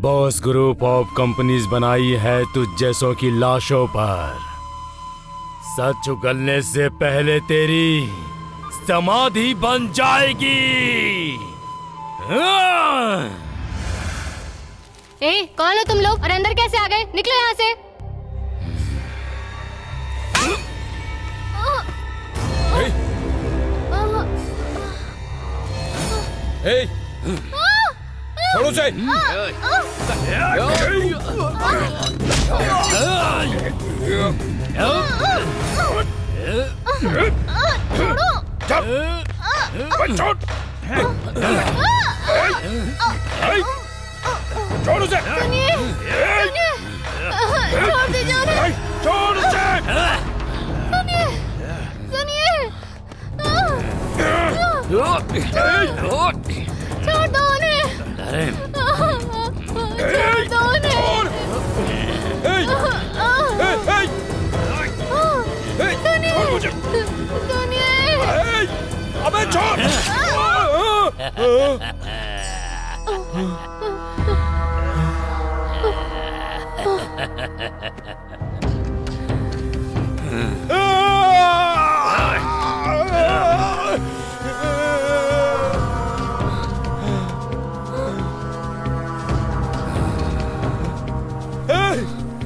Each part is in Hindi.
बॉस ग्रुप ऑफ कंपनीज बनाई है तुझ जैसों की लाशों पर। सच उगलने से पहले तेरी समाधि बन जाएगी। कौन हो तुम लोग और अंदर कैसे आ गए? निकलो यहाँ से। छोड़ो उसे। छोड़ उसे। छोड़ दीजिए उन्हें। छोड़ उसे। सुनिए छोड़ दो उन्हें। छोड़ दो उन्हें। सुनिए। अबे छोड़।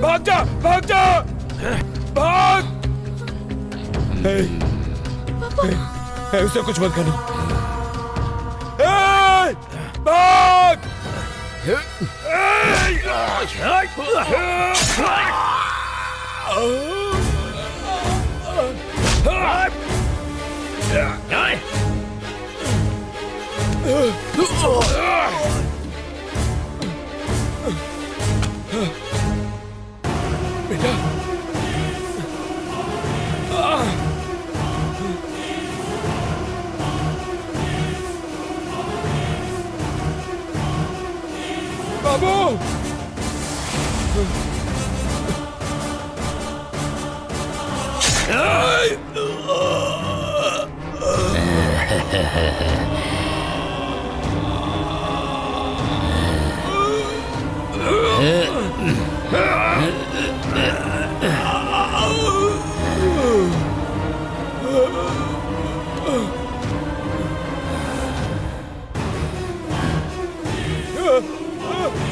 भाग जा, भाग जा, भाग। उसे कुछ मत करना। भाग। बेटा बाबू।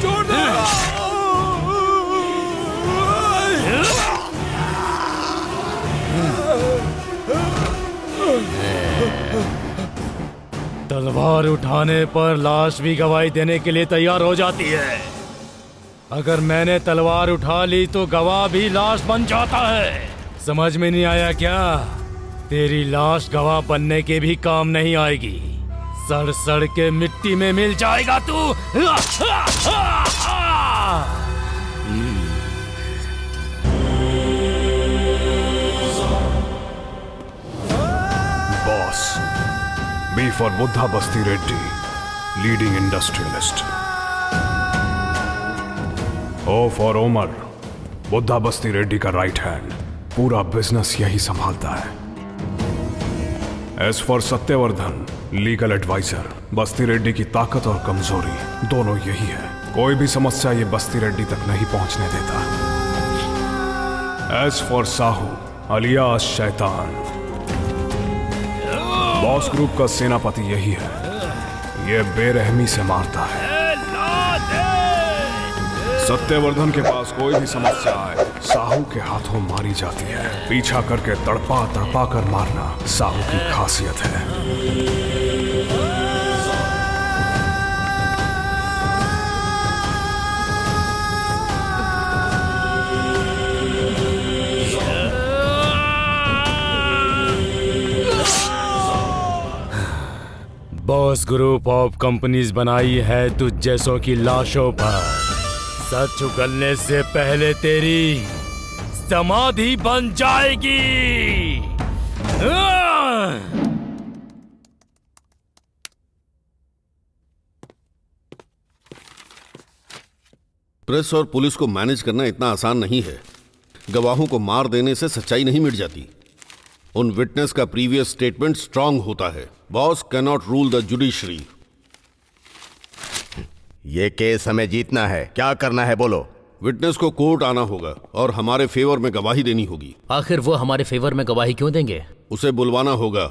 छोड़ दो। तलवार उठाने पर लाश भी गवाही देने के लिए तैयार हो जाती है। अगर मैंने तलवार उठा ली तो गवाह भी लाश बन जाता है। समझ में नहीं आया क्या? तेरी लाश गवाह बनने के भी काम नहीं आएगी। सड़ सड़ के मिट्टी में मिल जाएगा तू। Boss, B for Buddha Basti Reddy, leading industrialist. O for Omar, Buddha बस्ती रेड्डी का राइट हैंड, पूरा बिजनेस यही संभालता है। S for सत्यवर्धन, लीगल एडवाइजर, बस्ती रेड्डी की ताकत और कमजोरी दोनों यही है। कोई भी समस्या ये बस्ती रेड्डी तक नहीं पहुंचने देता। S for साहू, अलियास शैतान, बॉस ग्रुप का सेनापति यही है। ये बेरहमी से मारता है। सत्यवर्धन के पास कोई भी समस्या आए, साहू के हाथों मारी जाती है। पीछा करके तड़पा तड़पा कर मारना साहू की खासियत है। बॉस ग्रुप ऑफ कंपनीज बनाई है तुझ जैसों की लाशों पर। सच उगलने से पहले तेरी समाधि बन जाएगी। प्रेस और पुलिस को मैनेज करना इतना आसान नहीं है। गवाहों को मार देने से सच्चाई नहीं मिट जाती। उन विटनेस का प्रीवियस स्टेटमेंट स्ट्रांग होता है। Boss can not rule the judiciary. ये केस हमें जीतना है, क्या करना है बोलो। विटनेस को कोर्ट आना होगा और हमारे फेवर में गवाही देनी होगी। आखिर वो हमारे फेवर में गवाही क्यों देंगे? उसे बुलवाना होगा।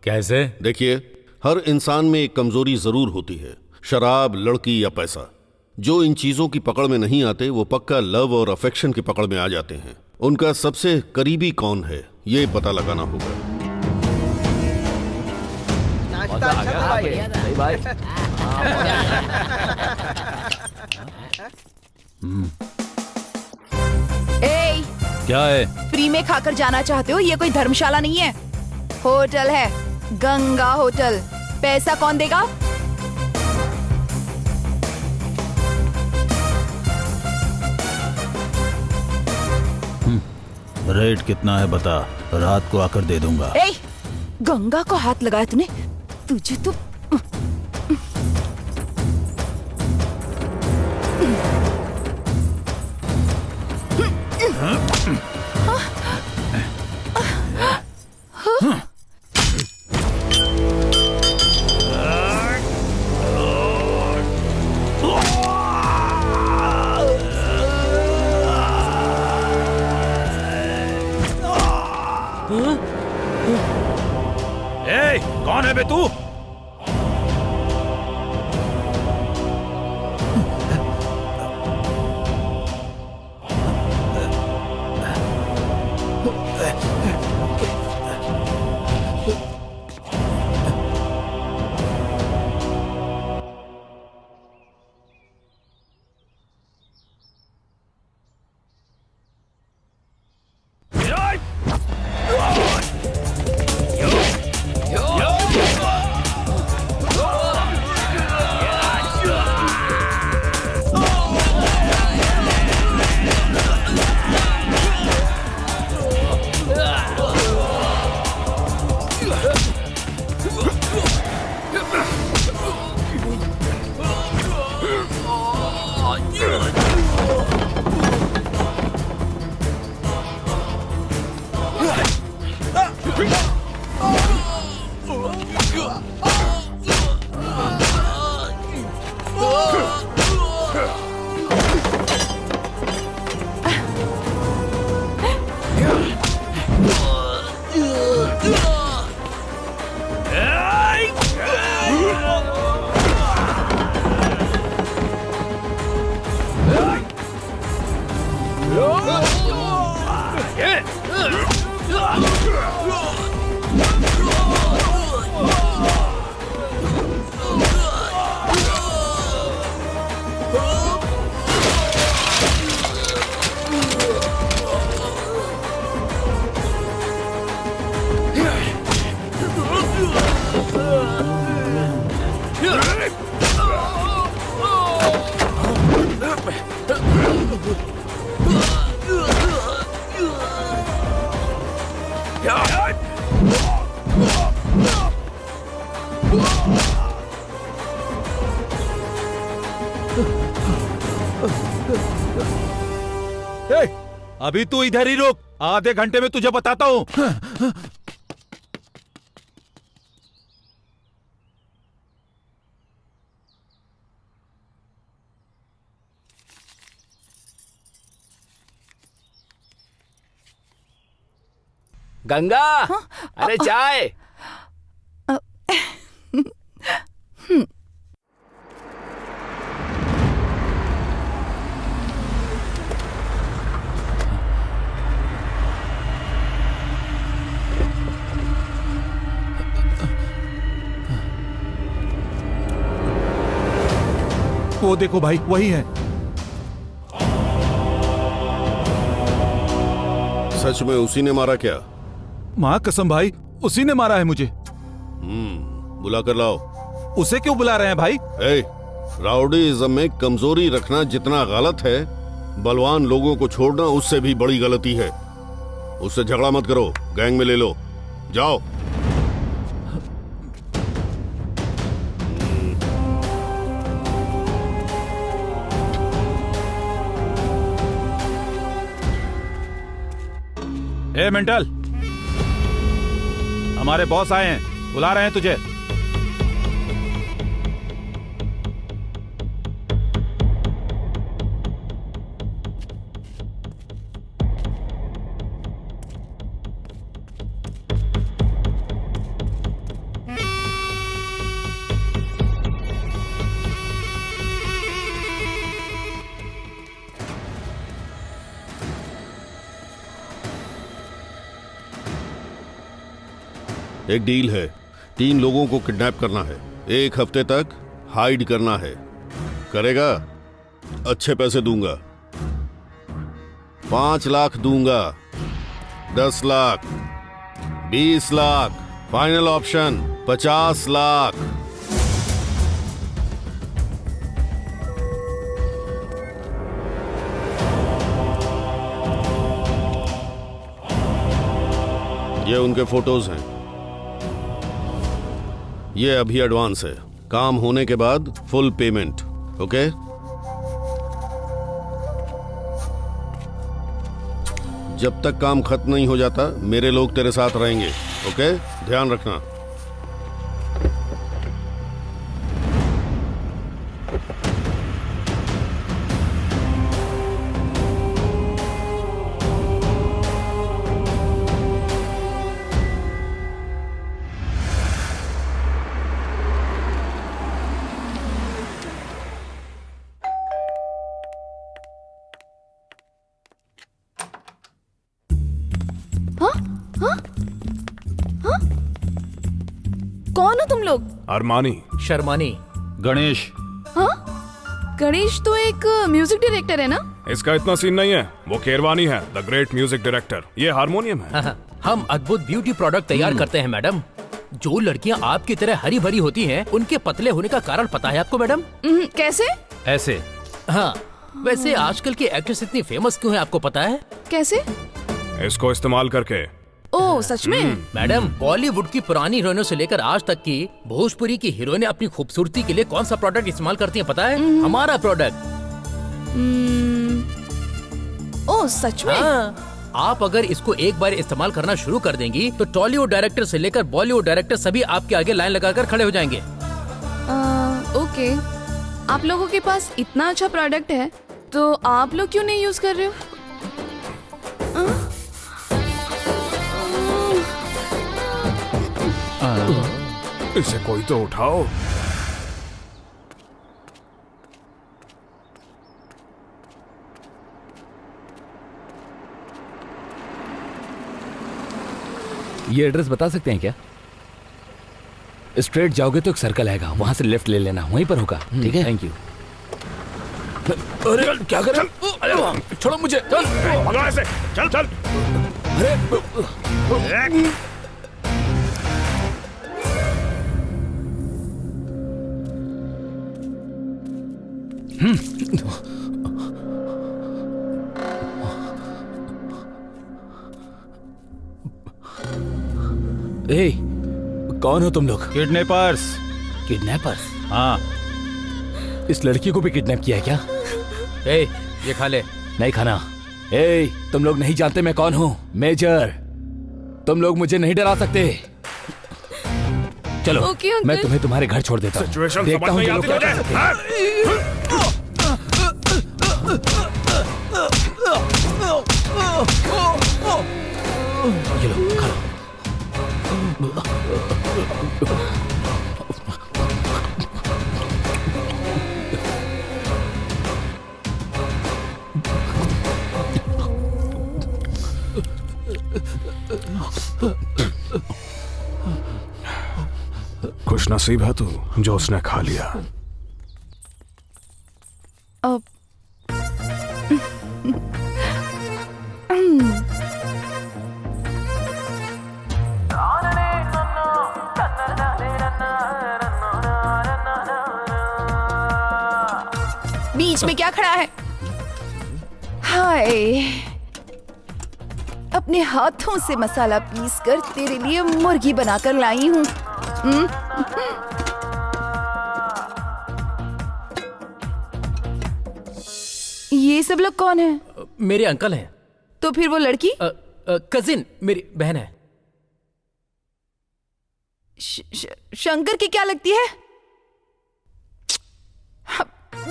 कैसे? देखिए, हर इंसान में एक कमजोरी जरूर होती है, शराब, लड़की या पैसा। जो इन चीजों की पकड़ में नहीं आते वो पक्का लव और अफेक्शन की पकड़ में आ जाते हैं। उनका सबसे करीबी कौन है ये पता लगाना होगा। ए, क्या है? फ्री में खाकर जाना चाहते हो? ये कोई धर्मशाला नहीं है, होटल है, गंगा होटल। पैसा कौन देगा? रेट कितना है बता, रात को आकर दे दूंगा। ए, गंगा को हाथ लगाया तूने? तुझे तो ए, कौन है बे तू? अभी तू इधर ही रुक, आधे घंटे में तुझे बताता हूँ। गंगा, अरे चाय। वो देखो भाई, वही है। सच में उसी ने मारा क्या? माँ कसम भाई, उसी ने मारा है मुझे। बुला कर लाओ। उसे क्यों बुला रहे हैं भाई? राउडीइज्म में कमजोरी रखना जितना गलत है, बलवान लोगों को छोड़ना उससे भी बड़ी गलती है। उससे झगड़ा मत करो, गैंग में ले लो। जाओ। ए मेंटल, हमारे बॉस आए हैं, बुला रहे हैं तुझे। एक डील है, 3 लोगों को किडनैप करना है, 1 हफ्ते तक हाइड करना है। करेगा? अच्छे पैसे दूंगा, 5 लाख दूंगा, 10 लाख, 20 लाख, फाइनल ऑप्शन 50 लाख। ये उनके फोटोज हैं, ये अभी एडवांस है, काम होने के बाद फुल पेमेंट। ओके? जब तक काम खत्म नहीं हो जाता मेरे लोग तेरे साथ रहेंगे। ओके? ध्यान रखना। कौन हो तुम लोग? अरमानी। शर्मानी। गणेश। हाँ? गणेश तो एक म्यूजिक डायरेक्टर है ना? इसका इतना सीन नहीं है, वो केरवानी है, द ग्रेट म्यूजिक डायरेक्टर। ये हारमोनियम है। हम अद्भुत ब्यूटी प्रोडक्ट तैयार करते हैं मैडम। जो लड़कियां आपकी तरह हरी भरी होती हैं, उनके पतले होने का कारण पता है आपको मैडम? कैसे? ऐसे। हाँ, वैसे आजकल की एक्ट्रेस इतनी फेमस क्यों है आपको पता है? कैसे? इसको इस्तेमाल करके। ओह, सच में? मैडम, बॉलीवुड की पुरानी हीरोइनों से लेकर आज तक की भोजपुरी की हीरोइनें अपनी खूबसूरती के लिए कौन सा प्रोडक्ट इस्तेमाल करती हैं पता है? हमारा प्रोडक्ट। ओह, सच में? हाँ, आप अगर इसको एक बार इस्तेमाल करना शुरू कर देंगी तो टॉलीवुड डायरेक्टर से लेकर बॉलीवुड डायरेक्टर सभी आपके आगे लाइन लगाकर खड़े हो जाएंगे। ओके, आप लोगों के पास इतना अच्छा प्रोडक्ट है तो आप लोग क्यों नहीं यूज कर रहे हो? इसे कोई तो उठाओ। ये एड्रेस बता सकते हैं क्या? स्ट्रेट जाओगे तो एक सर्कल आएगा, वहां से लेफ्ट ले लेना, वहीं पर होगा। ठीक है, थैंक यू। अरे क्या कर रहे हो? अरे छोड़ो मुझे। चल भगा ऐसे, चल चल। अरे ए, कौन हो तुम लोग? किडनैपर्स। किडनैपर्स? हाँ। इस लड़की को भी किडनैप किया है क्या? ए, ये खा ले। नहीं खाना। ए, तुम लोग नहीं जानते मैं कौन हूँ। मेजर, तुम लोग मुझे नहीं डरा सकते। चलो, ओके, अंकल। मैं तुम्हें तुम्हारे घर छोड़ देता हूँ। सिचुएशन देखता समझ हूँ नहीं ये लोग आती क्या तुझे? कर सकते हैं। ये लो, खा लो। खुश नसीब है तू जो उसने खा लिया। अब बीच में क्या खड़ा है? हाय, अपने हाथों से मसाला पीस कर तेरे लिए मुर्गी बनाकर लाई हूँ। ये सब लोग कौन है? मेरे अंकल हैं। तो फिर वो लड़की? कजिन, मेरी बहन है। शंकर की क्या लगती है?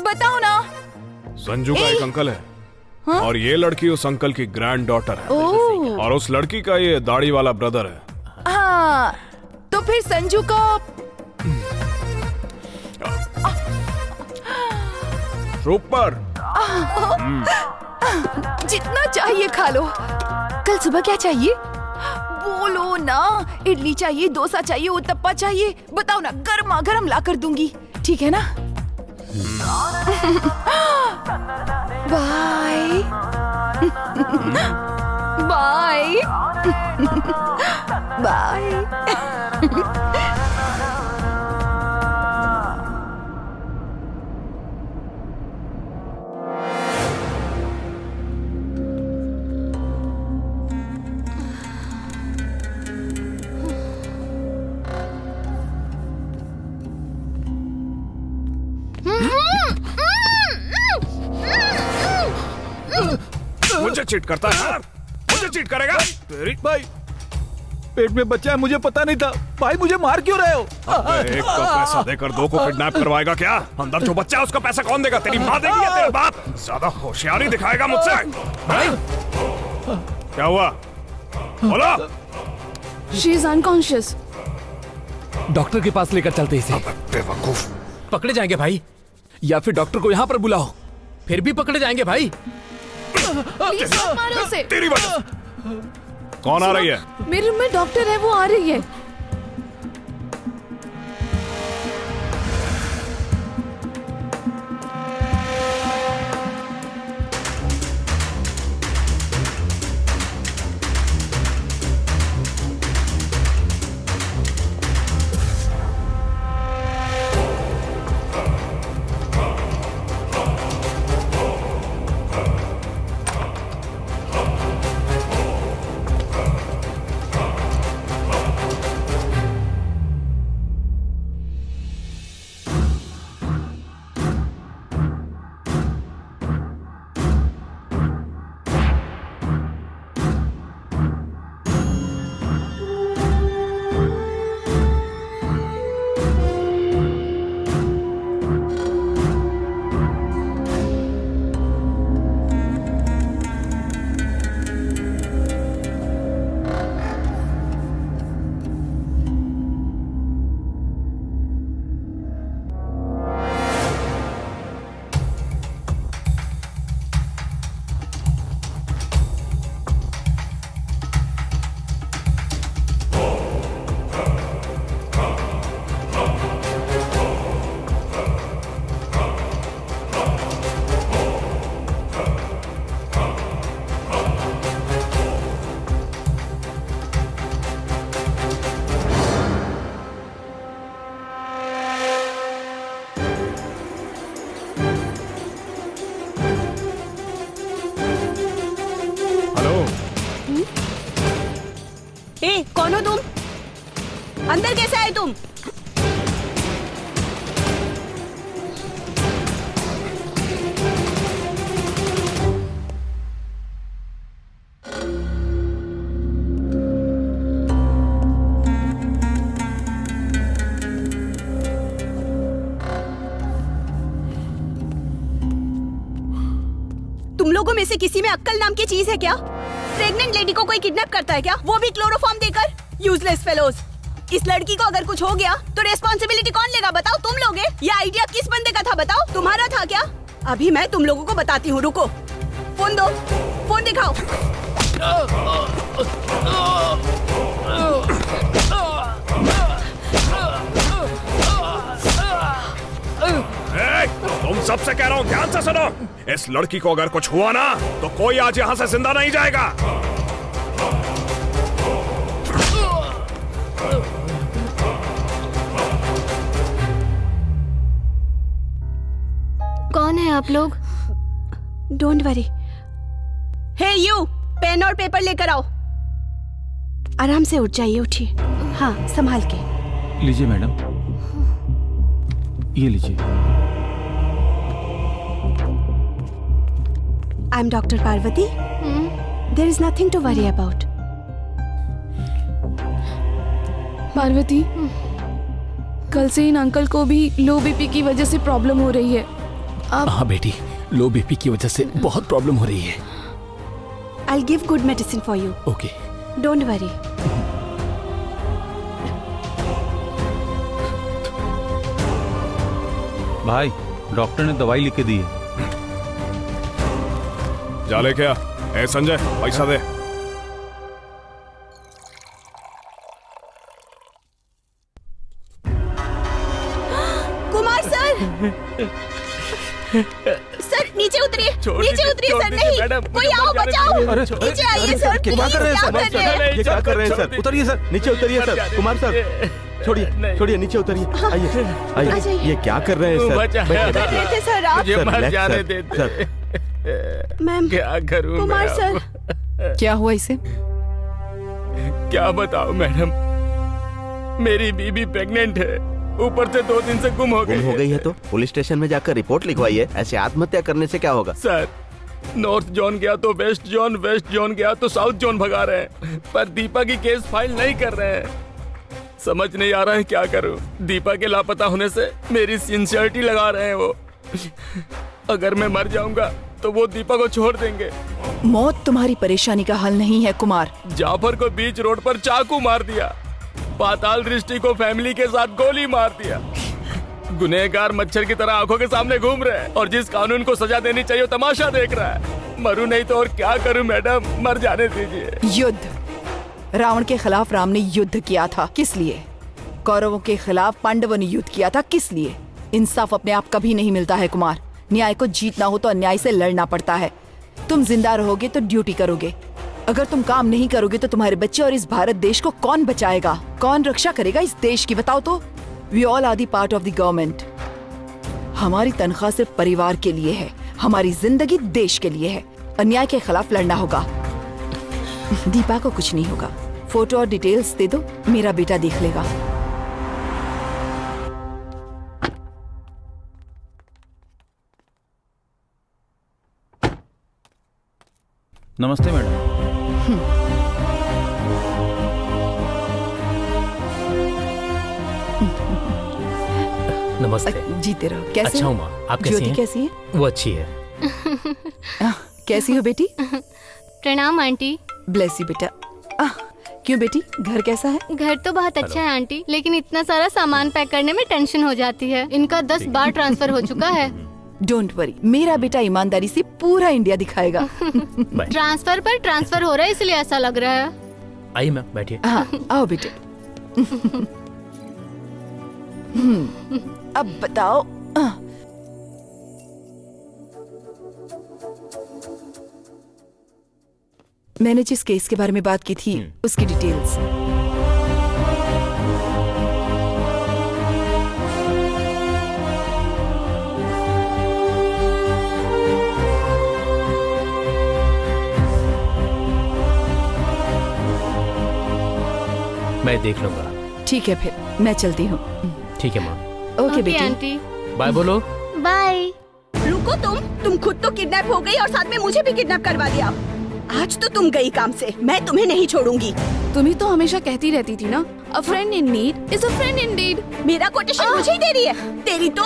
बताओ ना। संजू का एक अंकल है। हाँ? और ये लड़की उस अंकल की ग्रैंड डॉटर है। ओह। और उस लड़की का ये दाढ़ी वाला ब्रदर है। हाँ, तो फिर संजू का सुपर। जितना चाहिए खा लो। कल सुबह क्या चाहिए? बोलो ना। इडली चाहिए, डोसा चाहिए, उत्तप्पा चाहिए, बताओ ना, गर्मा गर्म ला कर दूंगी, ठीक है ना? Bye bye bye. मुझे चीट करता है? मुझे चीट करेगा? तेरी भाई, पेट में बच्चा है, मुझे पता नहीं था। भाई मुझे मार क्यों रहे हो? एक को पैसा देकर दो को किडनैप करवाएगा क्या? अंदर जो बच्चा है उसका पैसा कौन देगा? तेरी माँ देगी या तेरा बाप? ज्यादा होशियारी दिखाएगा मुझसे? क्या हुआ? बोलो। She is unconscious. डॉक्टर के पास लेकर चलते इसे। बेवकूफ। पकड़े जाएंगे भाई। या फिर डॉक्टर को यहाँ पर बुलाओ। फिर भी पकड़े जाएंगे भाई। प्लीज मत मारो उसे। तेरी वजह। कौन आ रही है? मेरे रूम में डॉक्टर है, वो आ रही है। कौन हो तुम? अंदर कैसे आए तुम? तुम लोगों में से किसी में अक्ल नाम की चीज है क्या? प्रेग्नेंट लेडी को कोई किडनैप करता है क्या? वो भी क्लोरोफॉर्म देकर? Useless fellows. इस लड़की को अगर कुछ हो गया तो रिस्पॉन्सिबिलिटी कौन लेगा बताओ? तुम लोगे? ये आइडिया किस बंदे का था बताओ? तुम्हारा था क्या? अभी मैं तुम लोगों को बताती हूँ, रुको। फोन दो, फोन दिखाओ। तुम सबसे कह रहा हूँ, ध्यान से सुनो। इस लड़की को अगर कुछ हुआ ना तो कोई आज यहाँ से जिंदा नहीं जाएगा। कौन है आप लोग? Don't worry. Hey you, pen और पेपर लेकर आओ। आराम से उठ जाइए, उठिए। हाँ, संभाल के। लीजिए मैडम, ये लीजिए। I am doctor Parvati. There is nothing to worry about. Parvati, कल से इन अंकल को भी लो बीपी की वजह से प्रॉब्लम हो रही है। अब हाँ बेटी, लो बीपी की वजह से बहुत प्रॉब्लम हो रही है। I'll give good medicine for you. Okay. Don't worry. भाई, डॉक्टर ने दवाई लिख के दी है। जा ले क्या? ए संजय, पैसा दे। कुमार सर, सर नीचे उतरिए, नीचे उतरिए सर। नहीं, कोई आओ बचाओ। नीचे आइए सर, प्लीज। क्या कर रहे हैं? ये क्या कर रहे हैं सर? उतरिए सर, नीचे उतरिए सर। कुमार सर, छोड़िए छोड़िए, नीचे उतरिए। आइए आइए। ये क्या कर रहे हैं सर? रहे थे सर आप। सर, मैम, क्या करूं कुमार मैं सर। अब? क्या हुआ इसे? क्या बताओ मैडम, मेरी बीबी प्रेग्नेंट है, ऊपर से 2 दिन से गुम हो गई है तो पुलिस स्टेशन में जाकर रिपोर्ट लिखवाइए। ऐसे आत्महत्या करने से क्या होगा? सर, नॉर्थ जोन गया तो वेस्ट जोन, वेस्ट जोन गया तो साउथ जोन भगा रहे हैं, पर दीपा की केस फाइल नहीं कर रहे हैं। समझ नहीं आ रहा है क्या करूं। दीपा के लापता होने से मेरी सिंसियरिटी लगा रहे हैं वो। अगर मैं मर जाऊंगा तो वो दीपा को छोड़ देंगे। मौत तुम्हारी परेशानी का हल नहीं है कुमार। जाफर को बीच रोड पर चाकू मार दिया, पाताल दृष्टि को फैमिली के साथ गोली मार दिया। गुनहगार मच्छर की तरह आंखों के सामने घूम रहे हैं, और जिस कानून को सजा देनी चाहिए तमाशा देख रहा है। मरूं नहीं तो और क्या करूं मैडम, मर जाने दीजिए। युद्ध। रावण के खिलाफ राम ने युद्ध किया था, किस लिए? कौरवों के खिलाफ पांडवों ने युद्ध किया था, किस लिए? इंसाफ अपने आप कभी नहीं मिलता है कुमार। न्याय को जीतना हो तो अन्याय से लड़ना पड़ता है। तुम जिंदा रहोगे तो ड्यूटी करोगे, अगर तुम काम नहीं करोगे तो तुम्हारे बच्चे और इस भारत देश को कौन बचाएगा, कौन रक्षा करेगा इस देश की, बताओ तो? We all are the part of the government. हमारी तनख्वाह सिर्फ परिवार के लिए है, हमारी जिंदगी देश के लिए है। अन्याय के खिलाफ लड़ना होगा। दीपा को कुछ नहीं होगा। फोटो और डिटेल्स दे दो, मेरा बेटा देख लेगा। नमस्ते मैडम। नमस्ते। जीते रहो। कैसे अच्छा हो? हूँ माँ, आप कैसी ज्योति हैं? कैसी है? वो अच्छी है। कैसी हो बेटी? प्रणाम आंटी। ब्लेस यू बेटा। क्यों बेटी, घर कैसा है? घर तो बहुत अच्छा है आंटी, लेकिन इतना सारा सामान पैक करने में टेंशन हो जाती है। इनका 10 बार ट्रांसफर हो चुका है। डोंट वरी, मेरा बेटा ईमानदारी से पूरा इंडिया दिखाएगा। ट्रांसफर पर ट्रांसफर हो रहा है, इसलिए ऐसा लग रहा है। आइए मैम, बैठिए। हाँ, आओ बेटे। अब बताओ। मैंने जिस केस के बारे में बात की थी उसकी डिटेल्स। मैं देख लूंगा। ठीक है, फिर मैं चलती हूँ। ठीक है माँ। ओके बेटी। आंटी बाय बोलो। बाय। रुको, तुम खुद तो किडनैप हो गई और साथ में मुझे भी किडनैप करवा दिया। आज तो तुम गई काम से, मैं तुम्हें नहीं छोड़ूंगी। तुम ही तो हमेशा कहती रहती थी ना, अ friend in need is a friend Indeed. मेरा कोटेशन मुझे ही दे रही है, तेरी तो।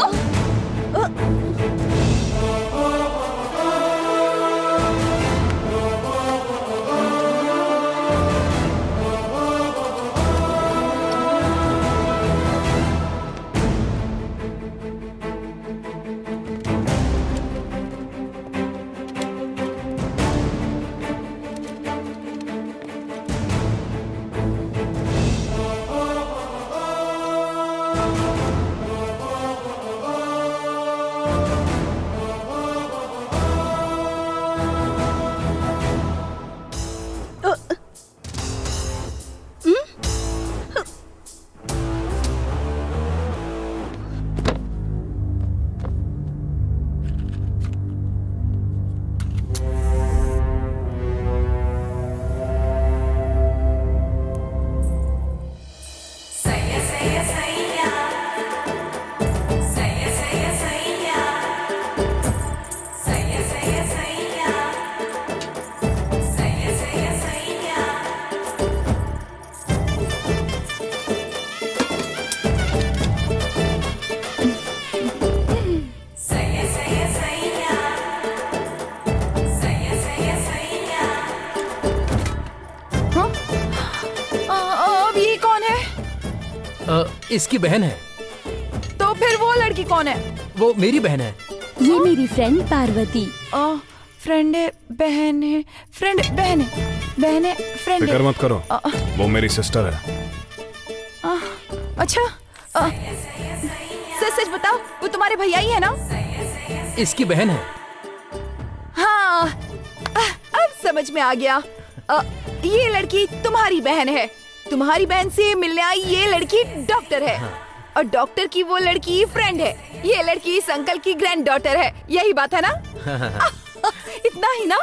इसकी बहन है। तो फिर वो लड़की कौन है? वो मेरी बहन है। ये मेरी फ्रेंड पार्वती। फ्रेंड है, बहन है, फ्रेंड बहन है, बहन है, फ्रेंड फिक्र है। मत करो, वो मेरी सिस्टर है। अच्छा, सच सच बताओ, वो तुम्हारे भैया ही है ना? इसकी बहन है। हाँ, अब समझ में आ गया। ये लड़की तुम्हारी बहन है। तुम्हारी बहन से मिलने आई ये लड़की डॉक्टर है। और डॉक्टर की वो लड़की फ्रेंड है। ये लड़की इस अंकल की ग्रैंड डॉटर है। यही बात है ना? इतना ही ना?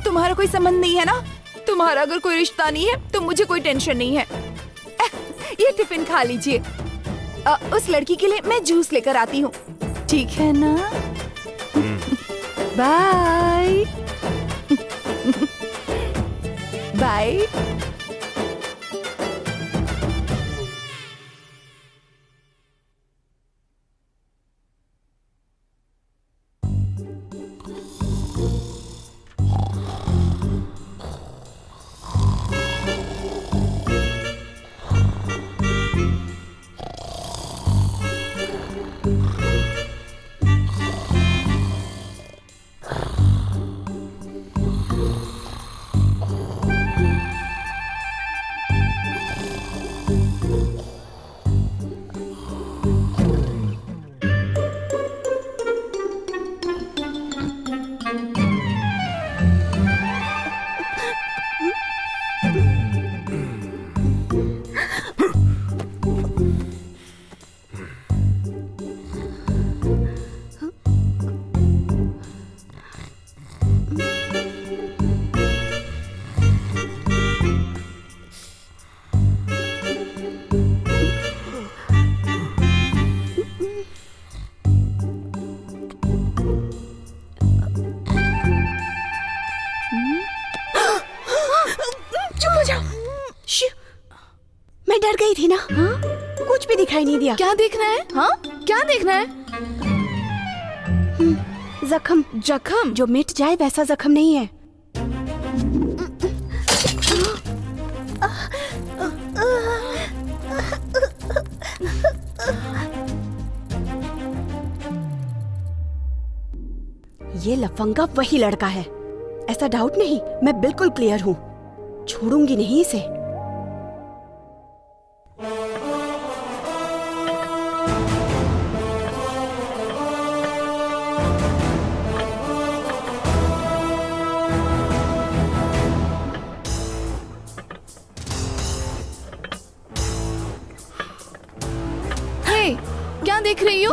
तुम्हारा कोई संबंध नहीं है ना? तुम्हारा अगर कोई रिश्ता नहीं है तो मुझे कोई टेंशन नहीं है। ये टिफिन खा लीजिए। उस लड़की के लिए मैं जूस लेकर आती हूँ, ठीक है ना? Bye bye. मैं डर गई थी ना। हाँ? कुछ भी दिखाई नहीं दिया। क्या देखना है? हाँ, क्या देखना है? जख्म। जख्म जो मिट जाए वैसा जख्म नहीं है। ये लफंगा वही लड़का है, ऐसा डाउट नहीं। मैं बिल्कुल क्लियर हूँ, छोड़ूंगी नहीं इसे। क्या देख रही हो?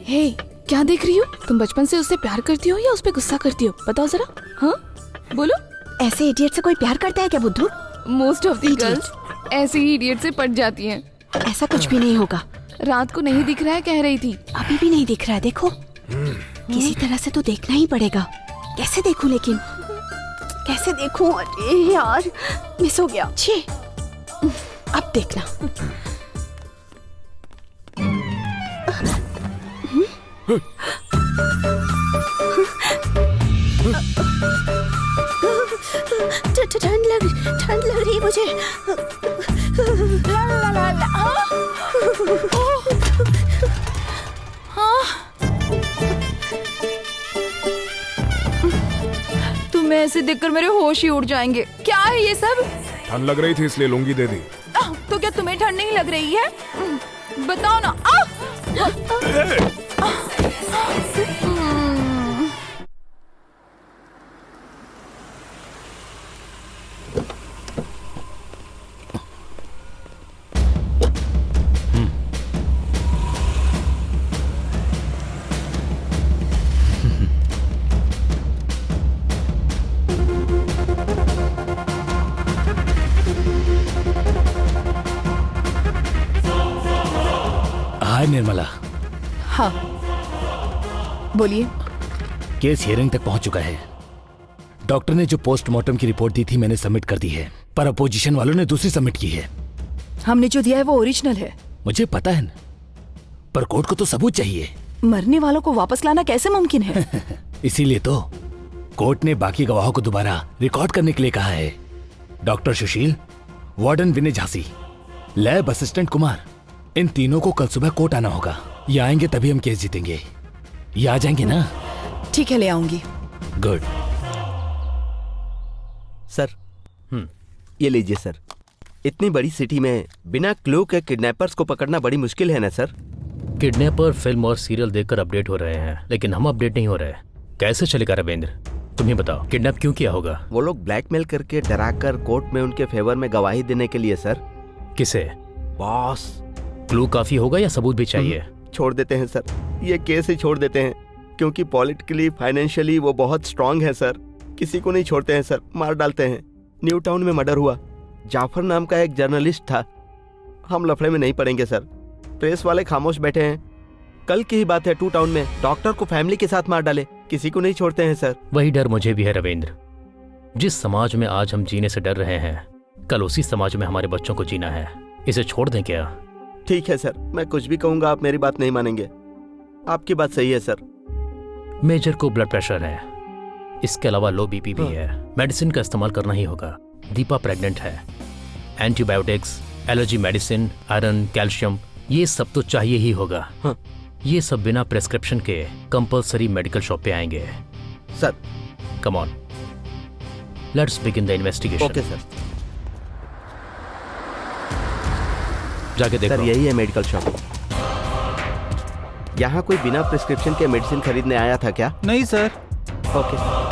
हे, क्या देख रही हो? तुम बचपन से उससे प्यार करती हो या उस पे गुस्सा करती हो? बताओ जरा। हाँ, बोलो। ऐसे इडियट से कोई प्यार करता है क्या बुद्धू? मोस्ट ऑफ द गर्ल्स ऐसे ही इडियट से पट जाती हैं। ऐसा कुछ भी नहीं होगा। रात को नहीं दिख रहा है कह रही थी। अभी भी नहीं दिख रहा है, देखो। किसी तरह से तो देखना ही पड़ेगा। कैसे देखूं लेकिन? कैसे देखूं? अरे यार, मिस हो गया। छी, अब देखना। ठंड लग रही है मुझे। ला ला ला ला। हाँ? तुम्हें ऐसे देखकर मेरे होश ही उड़ जाएंगे। क्या है ये सब? ठंड लग रही थी इसलिए लुंगी दे दी। तो क्या तुम्हें ठंड नहीं लग रही है? बताओ ना। हाय निर्मला। हाँ, बोलिए। केस हियरिंग तक पहुंच चुका है। डॉक्टर ने जो पोस्टमार्टम की रिपोर्ट दी थी मैंने सबमिट कर दी है, पर अपोजिशन वालों ने दूसरी सबमिट की है। हमने जो दिया है वो ओरिजिनल है। मुझे पता है न, पर कोर्ट को तो सबूत चाहिए। मरने वालों को वापस लाना कैसे मुमकिन है? इसीलिए तो कोर्ट ने बाकी गवाहों को दोबारा रिकॉर्ड करने के लिए कहा है। डॉक्टर सुशील, वार्डन विनय झांसी, लैब असिस्टेंट कुमार, इन तीनों को कल सुबह कोर्ट आना होगा। ये आएंगे तभी हम केस जीतेंगे। ये आ जाएंगे ना? ठीक है, ले आऊंगी। गुड। सर ये लीजिए सर। इतनी बड़ी सिटी में बिना क्लू के किडनैपर्स को पकड़ना बड़ी मुश्किल है ना सर? किडनैपर फिल्म और सीरियल देखकर अपडेट हो रहे हैं, लेकिन हम अपडेट नहीं हो रहे। कैसे चलेगा रविंद्र? तुम ही बताओ, किडनैप क्यों किया होगा? वो लोग ब्लैकमेल करके डराकर कोर्ट में उनके फेवर में गवाही देने के लिए सर। किसे? बॉस। क्लू काफी होगा या सबूत भी चाहिए? छोड़ देते हैं सर, ये केस ही छोड़ देते हैं, क्योंकि पॉलिटिकली फाइनेंशियली वो बहुत स्ट्रांग है सर। किसी को नहीं छोड़ते हैं सर, मार डालते हैं। न्यू टाउन में मर्डर हुआ, जाफर नाम का एक जर्नलिस्ट था। हम लफड़े में नहीं पड़ेंगे सर, प्रेस वाले खामोश बैठे हैं। कल की ही बात है, 2 टाउन में डॉक्टर को फैमिली के साथ मार डाले। किसी को नहीं छोड़ते हैं सर। वही डर मुझे भी है रविंद्र। जिस समाज में आज हम जीने से डर रहे हैं, कल उसी समाज में हमारे बच्चों को जीना है। इसे छोड़ दें क्या? ठीक है सर, मैं कुछ भी कहूंगा आप मेरी बात नहीं मानेंगे। आपकी बात सही है सर। मेजर को ब्लड प्रेशर है, इसके अलावा लो बीपी भी है। मेडिसिन का इस्तेमाल करना ही होगा। दीपा प्रेग्नेंट है। Antibiotics, allergy medicine, iron, calcium, ये सब तो चाहिए ही होगा। ये सब बिना प्रेस्क्रिप्शन के कंपलसरी मेडिकल शॉप पे आएंगे। Sir come on, let's begin the investigation. Okay sir. जाके देखो। सर यही है मेडिकल शॉप। यहाँ कोई बिना प्रिस्क्रिप्शन के मेडिसिन खरीदने आया था क्या? नहीं सर। ओके।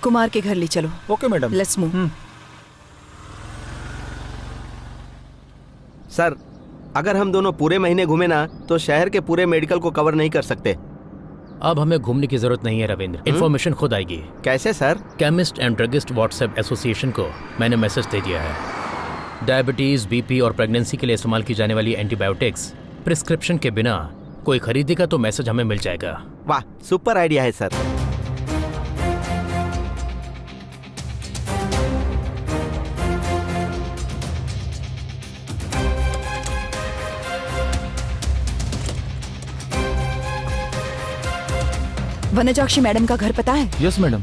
कुमार के घर ले चलो। Okay madam. Let's move. Sir अगर हम दोनों पूरे महीने घूमे ना तो शहर के पूरे मेडिकल को कवर नहीं कर सकते। अब हमें घूमने की जरूरत नहीं है रविंद्र, इन्फॉर्मेशन खुद आएगी। कैसे sir? Chemist and druggist WhatsApp association को मैंने मैसेज दे दिया है। डायबिटीज, बीपी और प्रेगनेंसी के लिए इस्तेमाल की जाने वाली एंटीबायोटिक्स प्रिस्क्रिप्शन के बिना कोई खरीदेगा तो मैसेज हमें मिल जाएगा। वाह, सुपर आइडिया है सर। वनजाक्षी मैडम का घर पता है? Yes madam.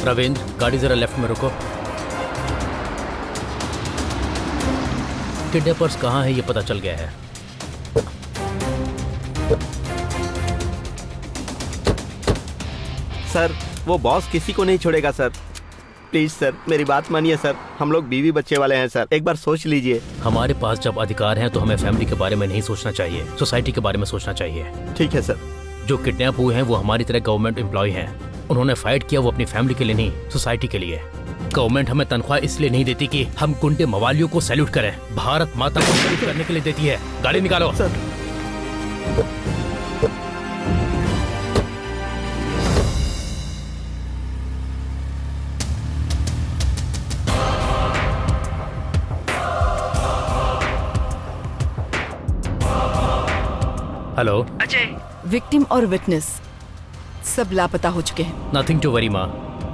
रविंद्र, गाड़ी जरा लेफ्ट में रुको। किडनैपर्स कहाँ है ये पता चल गया है। सर वो बॉस किसी को नहीं छोड़ेगा सर। प्लीज सर मेरी बात मानिए सर, हम लोग बीवी बच्चे वाले हैं सर, एक बार सोच लीजिए। हमारे पास जब अधिकार हैं तो हमें फैमिली के बारे में नहीं सोचना चाहिए, सोसाइटी के बारे में सोचना चाहिए। ठीक है सर। जो किडनैप हुए हैं वो हमारी तरह गवर्नमेंट एम्प्लॉय हैं। उन्होंने फाइट किया वो अपनी फैमिली के लिए नहीं, सोसाइटी के लिए। गवर्नमेंट हमें तनख्वाह इसलिए नहीं देती कि हम गुंडे मवालियों को सैल्यूट करें, भारत माता को सैल्यूट करने के लिए देती है। गाड़ी निकालो सर। हेलो अजय। विक्टिम और विटनेस सब लापता हो चुके हैं। नथिंग टू वरी माँ,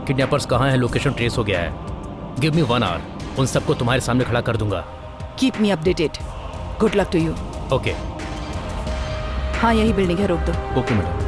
किडनैपर्स कहाँ हैं लोकेशन ट्रेस हो गया है। गिव मी 1 आवर, उन सबको तुम्हारे सामने खड़ा कर दूंगा। Keep me updated. Good luck to you. Okay. हाँ यही बिल्डिंग है, रोक दो। Okay madam.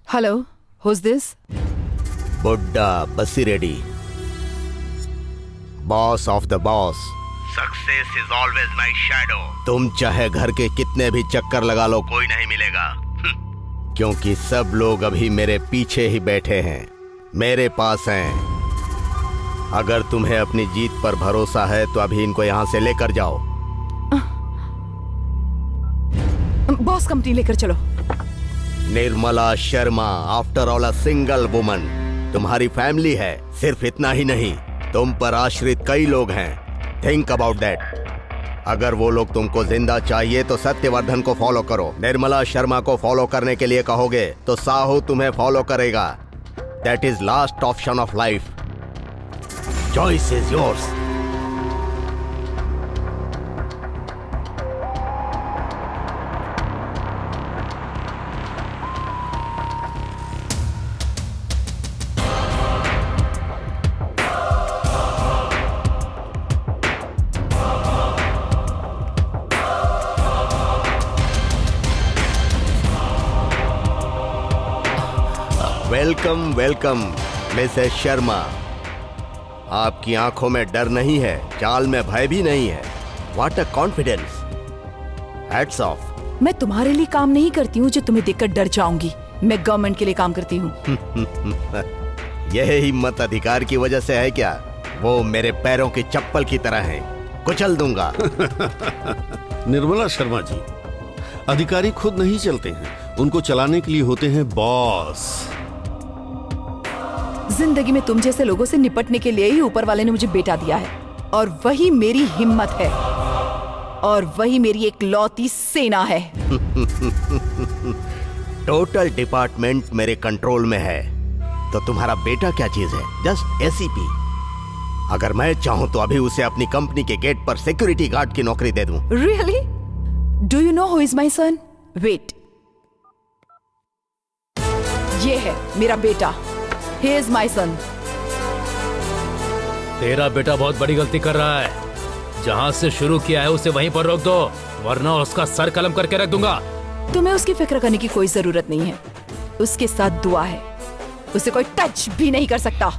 Hello, who's this? बुड्ढा बसी ready, boss of the boss. Success is always my shadow. तुम चाहे घर के कितने भी चक्कर लगा लो, कोई नहीं मिलेगा। क्योंकि सब लोग अभी मेरे पीछे ही बैठे हैं, मेरे पास हैं। अगर तुम्हें अपनी जीत पर भरोसा है तो अभी इनको यहां से लेकर जाओ। बॉस कंपनी लेकर चलो। Nirmala Sharma, after all a single woman. तुम्हारी फैमिली है, सिर्फ इतना ही नहीं, तुम पर आश्रित कई लोग हैं। Think about that. अगर वो लोग तुमको जिंदा चाहिए तो सत्यवर्धन को फॉलो करो। निर्मला शर्मा को फॉलो करने के लिए कहोगे तो साहू तुम्हें फॉलो करेगा। That is last option of life. Choice is yours. Welcome welcome Mrs Sharma. आपकी आंखों में डर नहीं है, चाल में भय भी नहीं है। What a confidence. Hats off. मैं तुम्हारे लिए काम नहीं करती हूँ जो तुम्हें देखकर डर जाऊंगी। मैं गवर्नमेंट के लिए काम करती हूँ। यह हिम्मत अधिकार की वजह से है क्या? वो मेरे पैरों की चप्पल की तरह है, कुचल दूंगा। निर्मला शर्मा जी, अधिकारी खुद नहीं चलते हैं, उनको चलाने के लिए होते हैं बॉस। जिंदगी में तुम जैसे लोगों से निपटने के लिए ही ऊपर वाले ने मुझे बेटा दिया है, और वही मेरी हिम्मत है, और वही मेरी एक लौती सेना है। टोटल डिपार्टमेंट मेरे कंट्रोल में है, तो तुम्हारा बेटा क्या चीज है? Just ACP. अगर मैं चाहूं तो अभी उसे अपनी कंपनी के गेट पर सिक्योरिटी गार्ड की नौकरी दे दूं। Really? Do you know who is my son? Wait. ये है मेरा बेटा। He is my son. तेरा बेटा बहुत बड़ी गलती कर रहा है। जहाँ से शुरू किया है उसे वहीं पर रोक दो, वरना उसका सर कलम करके रख दूंगा। तुम्हें उसकी फिक्र करने की कोई जरूरत नहीं है। उसके साथ दुआ है, उसे कोई टच भी नहीं कर सकता।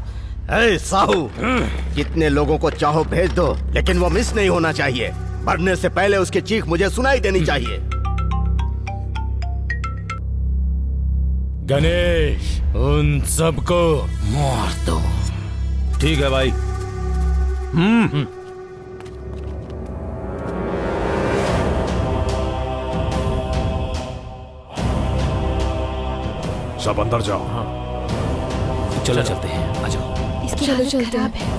ए साहू, कितने लोगों को चाहो भेज दो, लेकिन वो मिस नहीं होना चाहिए। मरने से पहले उसकी चीख मुझे सुनाई देनी चाहिए। गणेश, उन सबको मार दो। ठीक है भाई। सब अंदर जाओ। चलो चलते हैं, आ जाओ। इसकी हालत खराब है।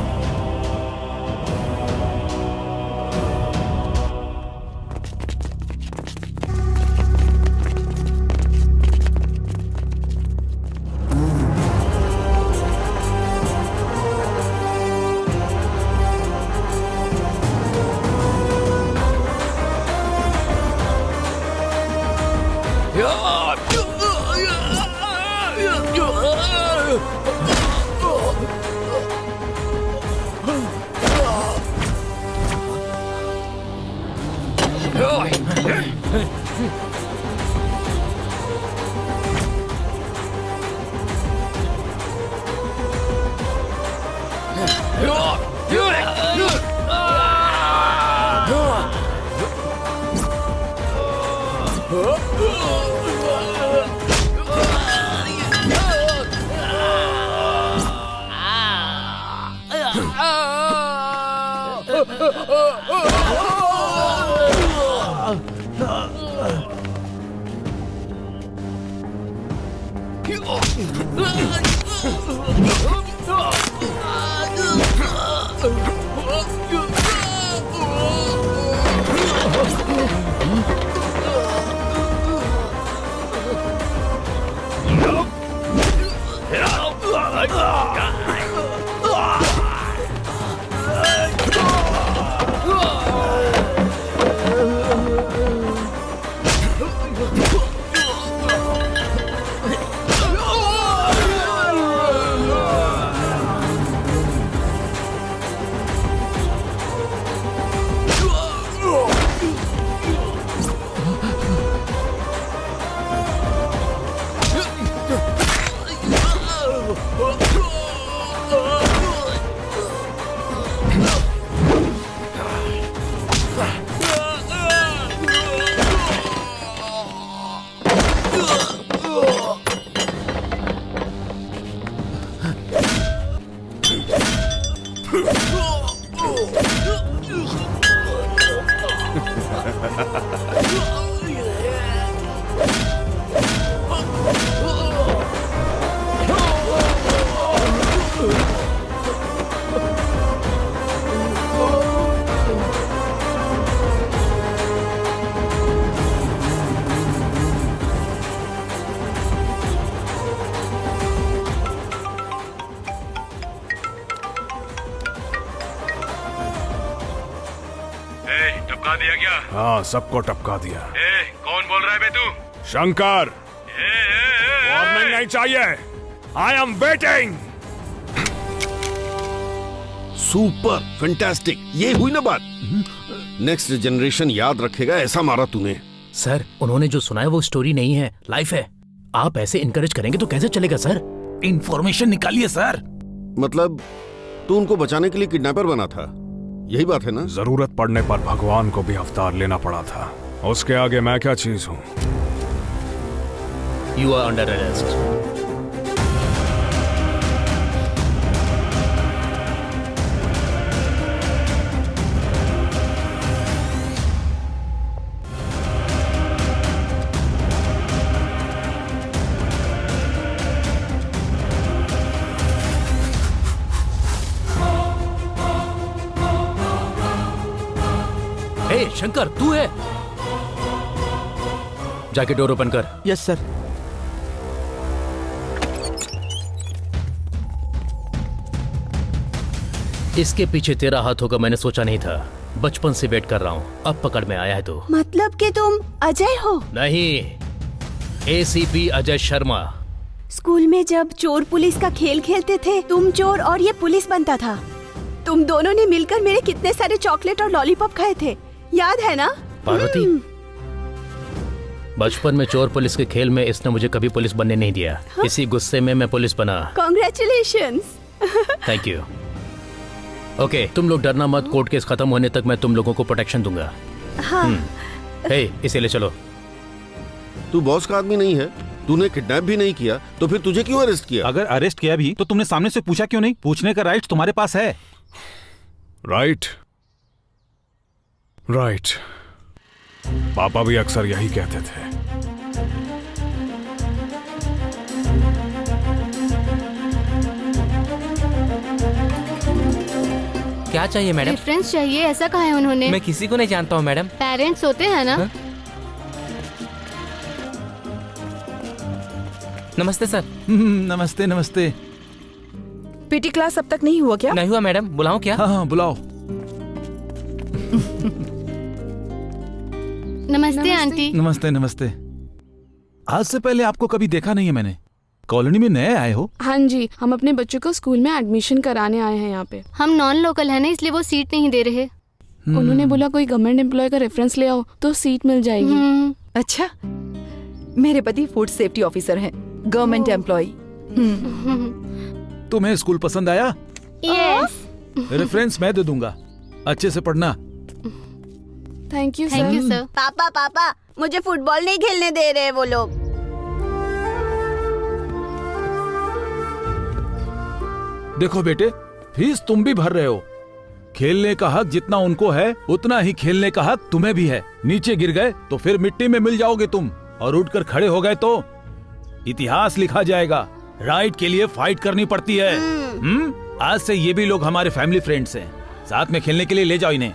टपका दिया क्या? हाँ, सबको टपका दिया। कौन बोल रहा है बे तू? शंकर, वार्निंग नहीं चाहिए। I am waiting. Super fantastic, ये हुई ना बात। नेक्स्ट जनरेशन याद रखेगा, ऐसा मारा तूने। सर, उन्होंने जो सुना है वो स्टोरी नहीं है, लाइफ है। आप ऐसे इनकरेज करेंगे तो कैसे चलेगा सर? इंफॉर्मेशन निकालिए सर। मतलब तू उनको बचाने के लिए किडनैपर बना था, यही बात है ना? जरूरत पड़ने पर भगवान को भी अवतार लेना पड़ा था। उसके आगे मैं क्या चीज हूँ? You are under arrest. हे शंकर, तू है? जाके डोर ओपन कर। Yes sir. इसके पीछे तेरा हाथ होगा मैंने सोचा नहीं था। बचपन से वेट कर रहा हूँ, अब पकड़ में आया है तो। मतलब कि तुम अजय हो? नहीं, एसीपी अजय शर्मा। स्कूल में जब चोर पुलिस का खेल खेलते थे, तुम चोर और ये पुलिस बनता था। तुम दोनों ने मिलकर मेरे कितने सारे चॉकलेट और लॉलीपॉप खाए थे, याद है ना? पार्वती, बचपन में चोर पुलिस के खेल में इसने मुझे कभी पुलिस बनने नहीं दिया। इसी गुस्से में मैं पुलिस बना। कॉन्ग्रेचुलेशंस। Thank you. ओके, तुम लोग डरना मत, कोर्ट केस खत्म होने तक मैं तुम लोगों को प्रोटेक्शन दूंगा। हाँ। हे, इसे ले चलो। तू बॉस का आदमी नहीं है, तूने किडनैप भी नहीं किया, तो फिर तुझे क्यों अरेस्ट किया? अगर अरेस्ट किया भी तो तुमने सामने से पूछा क्यों नहीं? पूछने का राइट तुम्हारे पास है। Right, right. पापा भी अक्सर यही कहते थे। क्या चाहिए मैडम? रेफरेंस चाहिए, ऐसा कहा है उन्होंने। मैं किसी को नहीं जानता हूँ मैडम। पेरेंट्स होते हैं ना? नमस्ते सर। नमस्ते नमस्ते। पीटी क्लास अब तक नहीं हुआ क्या? नहीं हुआ मैडम, बुलाऊं क्या? हाँ, बुलाओ। नमस्ते आंटी। नमस्ते नमस्ते। आज से पहले आपको कभी देखा नहीं है मैंने। कॉलोनी में नए आए हो? हाँ जी, हम अपने बच्चों को स्कूल में एडमिशन कराने आए हैं यहाँ पे। हम नॉन लोकल है ना, इसलिए वो सीट नहीं दे रहे। उन्होंने बोला कोई गवर्नमेंट एम्प्लॉय का रेफरेंस ले आओ तो सीट मिल जाएगी। अच्छा, मेरे पति फूड सेफ्टी ऑफिसर हैं, गवर्नमेंट एम्प्लॉय। तुम्हें स्कूल पसंद आया? यस। रेफरेंस मैं दे दूंगा, अच्छे से पढ़ना। Thank you sir. पापा पापा, मुझे फुटबॉल नहीं खेलने दे रहे वो लोग। देखो बेटे, फीस तुम भी भर रहे हो। खेलने का हक जितना उनको है उतना ही खेलने का हक तुम्हें भी है। नीचे गिर गए तो फिर मिट्टी में मिल जाओगे तुम, और उठकर खड़े हो गए तो इतिहास लिखा जाएगा। राइट के लिए फाइट करनी पड़ती है। आज से ये भी लोग हमारे फैमिली फ्रेंड्स हैं, साथ में खेलने के लिए ले जाओ इन्हें।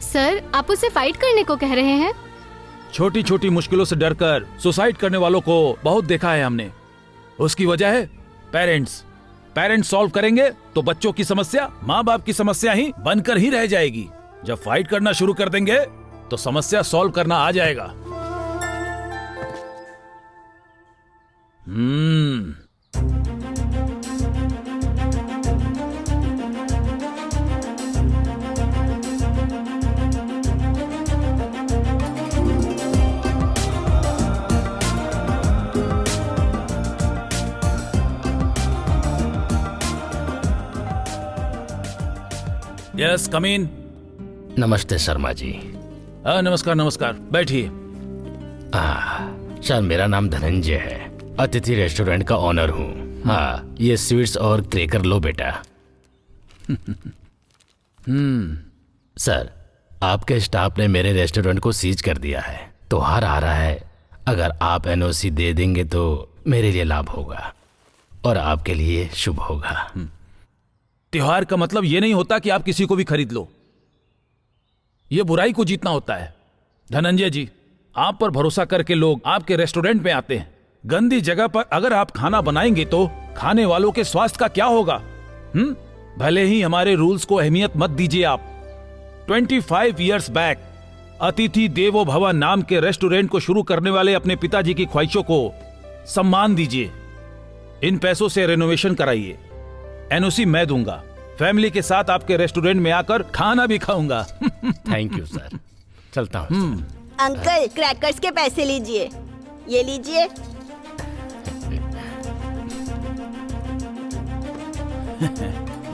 सर, आप उससे फाइट करने को कह रहे हैं? छोटी छोटी मुश्किलों से डरकर सुसाइड करने वालों को बहुत देखा है हमने। उसकी वजह है पेरेंट्स। पेरेंट्स सॉल्व करेंगे तो बच्चों की समस्या माँ बाप की समस्या ही बनकर ही रह जाएगी। जब फाइट करना शुरू कर देंगे तो समस्या सॉल्व करना आ जाएगा। यस, कम इन। नमस्ते शर्मा जी। नमस्कार नमस्कार, बैठिए। सर, मेरा नाम धनंजय है, अतिथि रेस्टोरेंट का ऑनर हूँ। हाँ, ये स्वीट्स और क्रेकर लो बेटा। सर, आपके स्टाफ ने मेरे रेस्टोरेंट को सीज कर दिया है। त्योहार आ रहा है, अगर आप एनओसी दे देंगे तो मेरे लिए लाभ होगा और आपके लिए शुभ होगा। त्योहार का मतलब ये नहीं होता कि आप किसी को भी खरीद लो। ये बुराई को जीतना होता है। धनंजय जी, आप पर भरोसा करके लोग आपके रेस्टोरेंट में आते हैं। गंदी जगह पर अगर आप खाना बनाएंगे तो खाने वालों के स्वास्थ्य का क्या होगा? भले ही हमारे रूल्स को अहमियत मत दीजिए आप। 25 इयर्स बैक अतिथि देवो भव नाम के रेस्टोरेंट को शुरू करने वाले अपने पिताजी की ख्वाहिशों को सम्मान दीजिए। इन पैसों से रेनोवेशन कराइए। एनओसी मैं दूंगा। फैमिली के साथ आपके रेस्टोरेंट में आकर खाना भी खाऊंगा। थैंक यू सर, चलता हूँ। अंकल, क्रैकर्स के पैसे लीजिए। ये लीजिए।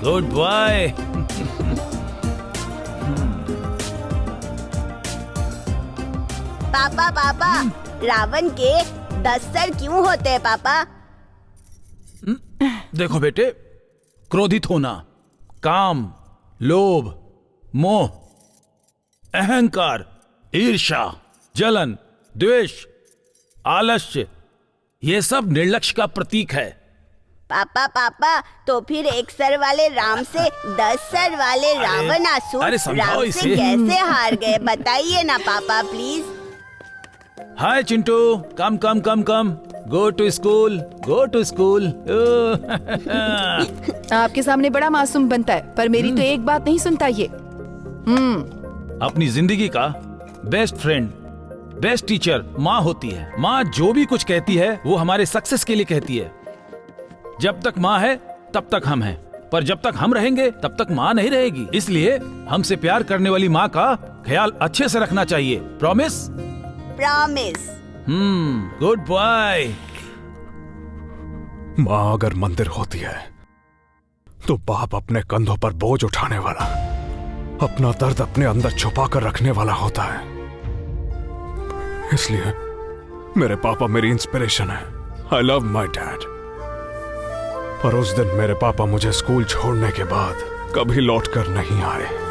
Good boy. पापा पापा, रावण के 10 सर क्यों होते हैं पापा? देखो बेटे, क्रोधित होना, काम, लोभ, मोह, अहंकार, ईर्ष्या, जलन, द्वेष, आलस्य, ये सब निर्लक्ष्य का प्रतीक है। पापा पापा, तो फिर 1 सर वाले राम से 10 सर वाले रावणासुर अरे समझाओ राम इसे। से कैसे हार गए? बताइए ना पापा please. Hi Chintu, come come come come, go to school, go to school. आपके सामने बड़ा मासूम बनता है, पर मेरी तो एक बात नहीं सुनता ये। अपनी जिंदगी का बेस्ट फ्रेंड, बेस्ट टीचर माँ होती है। माँ जो भी कुछ कहती है वो हमारे सक्सेस के लिए कहती है। जब तक माँ है तब तक हम हैं, पर जब तक हम रहेंगे तब तक माँ नहीं रहेगी। इसलिए हमसे प्यार करने वाली माँ का ख्याल अच्छे से रखना चाहिए। प्रॉमिस? प्रॉमिस। Good boy. माँ अगर मंदिर होती है तो बाप अपने कंधों पर बोझ उठाने वाला, अपना दर्द अपने अंदर छुपा कर रखने वाला होता है। इसलिए मेरे पापा मेरी इंस्पिरेशन है। I love my dad. पर उस दिन मेरे पापा मुझे स्कूल छोड़ने के बाद कभी लौट कर नहीं आए।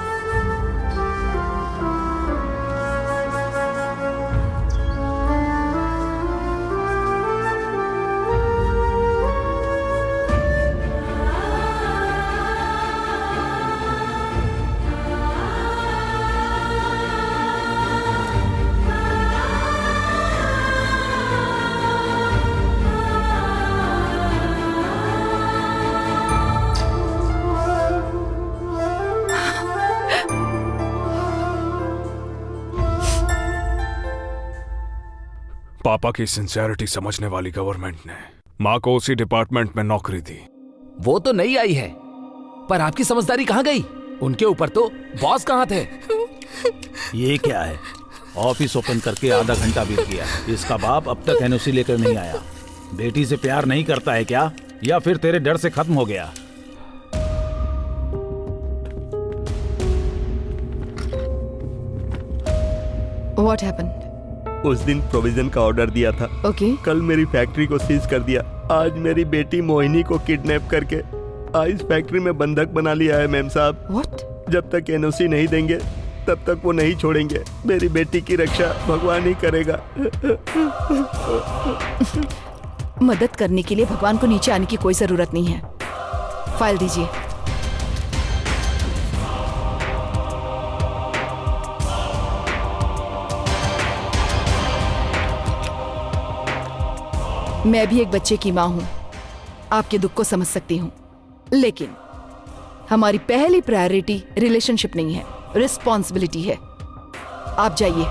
पापा की सिंसियरिटी समझने वाली गवर्नमेंट ने माँ को उसी डिपार्टमेंट में नौकरी दी। वो तो नहीं आई है, पर आपकी समझदारी कहाँ गई? उनके ऊपर तो बॉस कहाँ थे? ये क्या है? ऑफिस ओपन करके आधा घंटा बीत गया, इसका बाप अब तक एनओसी लेकर नहीं आया। बेटी से प्यार नहीं करता है क्या, या फिर तेरे डर से खत्म हो गया? What happened? उस दिन प्रोविजन का ऑर्डर दिया था। Okay. कल मेरी फैक्ट्री को सीज कर दिया। आज मेरी बेटी मोहिनी को किडनैप करके आइस फैक्ट्री में बंधक बना लिया है मैम साहब। What? जब तक एनओसी नहीं देंगे तब तक वो नहीं छोड़ेंगे। मेरी बेटी की रक्षा भगवान ही करेगा। मदद करने के लिए भगवान को नीचे आने की कोई जरूरत नहीं है। फाइल दीजिए। मैं भी एक बच्चे की माँ हूँ, आपके दुख को समझ सकती हूँ, लेकिन हमारी पहली प्रायोरिटी रिलेशनशिप नहीं है, रिस्पॉन्सिबिलिटी है। आप जाइए।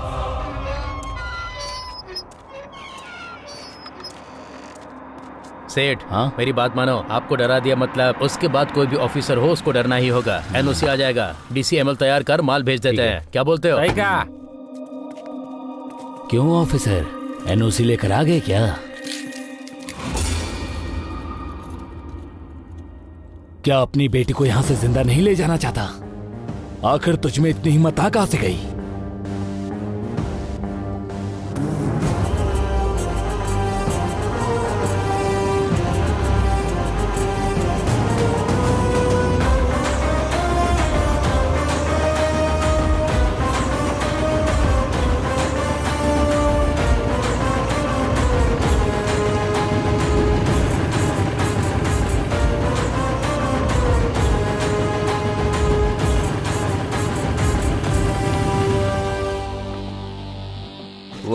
सेठ, हाँ मेरी बात मानो। आपको डरा दिया मतलब उसके बाद कोई भी ऑफिसर हो उसको डरना ही होगा। एनओसी आ जाएगा, डीसीएमएल तैयार कर, माल भेज देते हैं। क्या बोलते हो? क्यों ऑफिसर, एनओसी लेकर आ गए क्या? क्या अपनी बेटी को यहां से जिंदा नहीं ले जाना चाहता? आखिर तुझमें इतनी हिम्मत आ कहां से गई?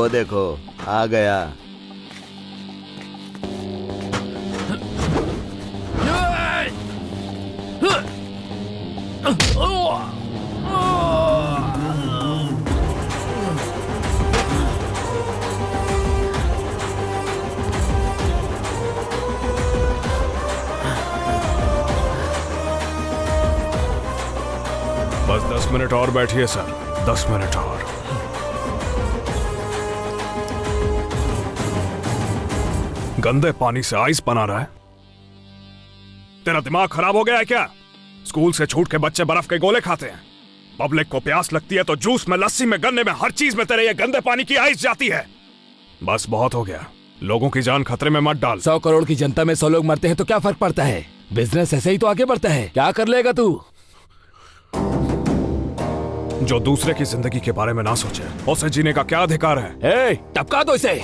वो देखो आ गया। बस 10 मिनट और बैठिए सर, 10 मिनट और। गंदे पानी से आइस बना रहा है? तेरा दिमाग खराब हो गया है क्या? स्कूल से छूट के बच्चे बर्फ के गोले खाते हैं। पब्लिक को प्यास लगती है तो जूस में, लस्सी में, गन्ने में, हर चीज में तेरे ये गंदे पानी की आइस जाती है। बस बहुत हो गया, लोगों की जान खतरे में मत डाल। 100 करोड़ की जनता में 100 लोग मरते हैं तो क्या फर्क पड़ता है? बिजनेस ऐसे ही तो आगे बढ़ता है। क्या कर लेगा तू? जो दूसरे की जिंदगी के बारे में ना सोचे, उसे जीने का क्या अधिकार है? टपका दो इसे।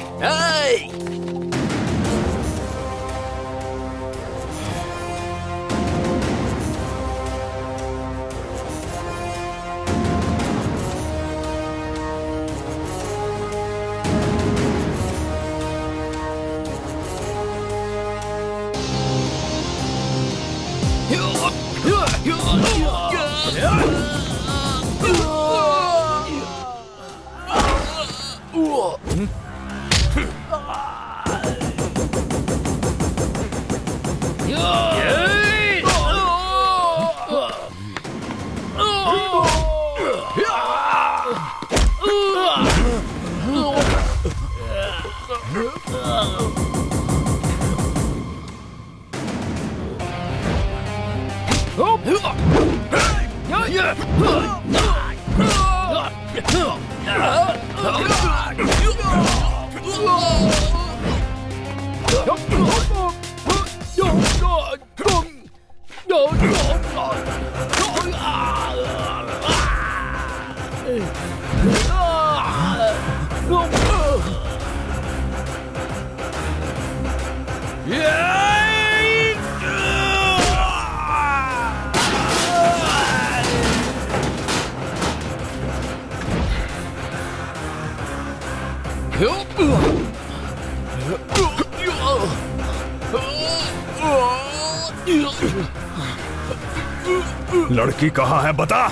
लड़की कहाँ है? बता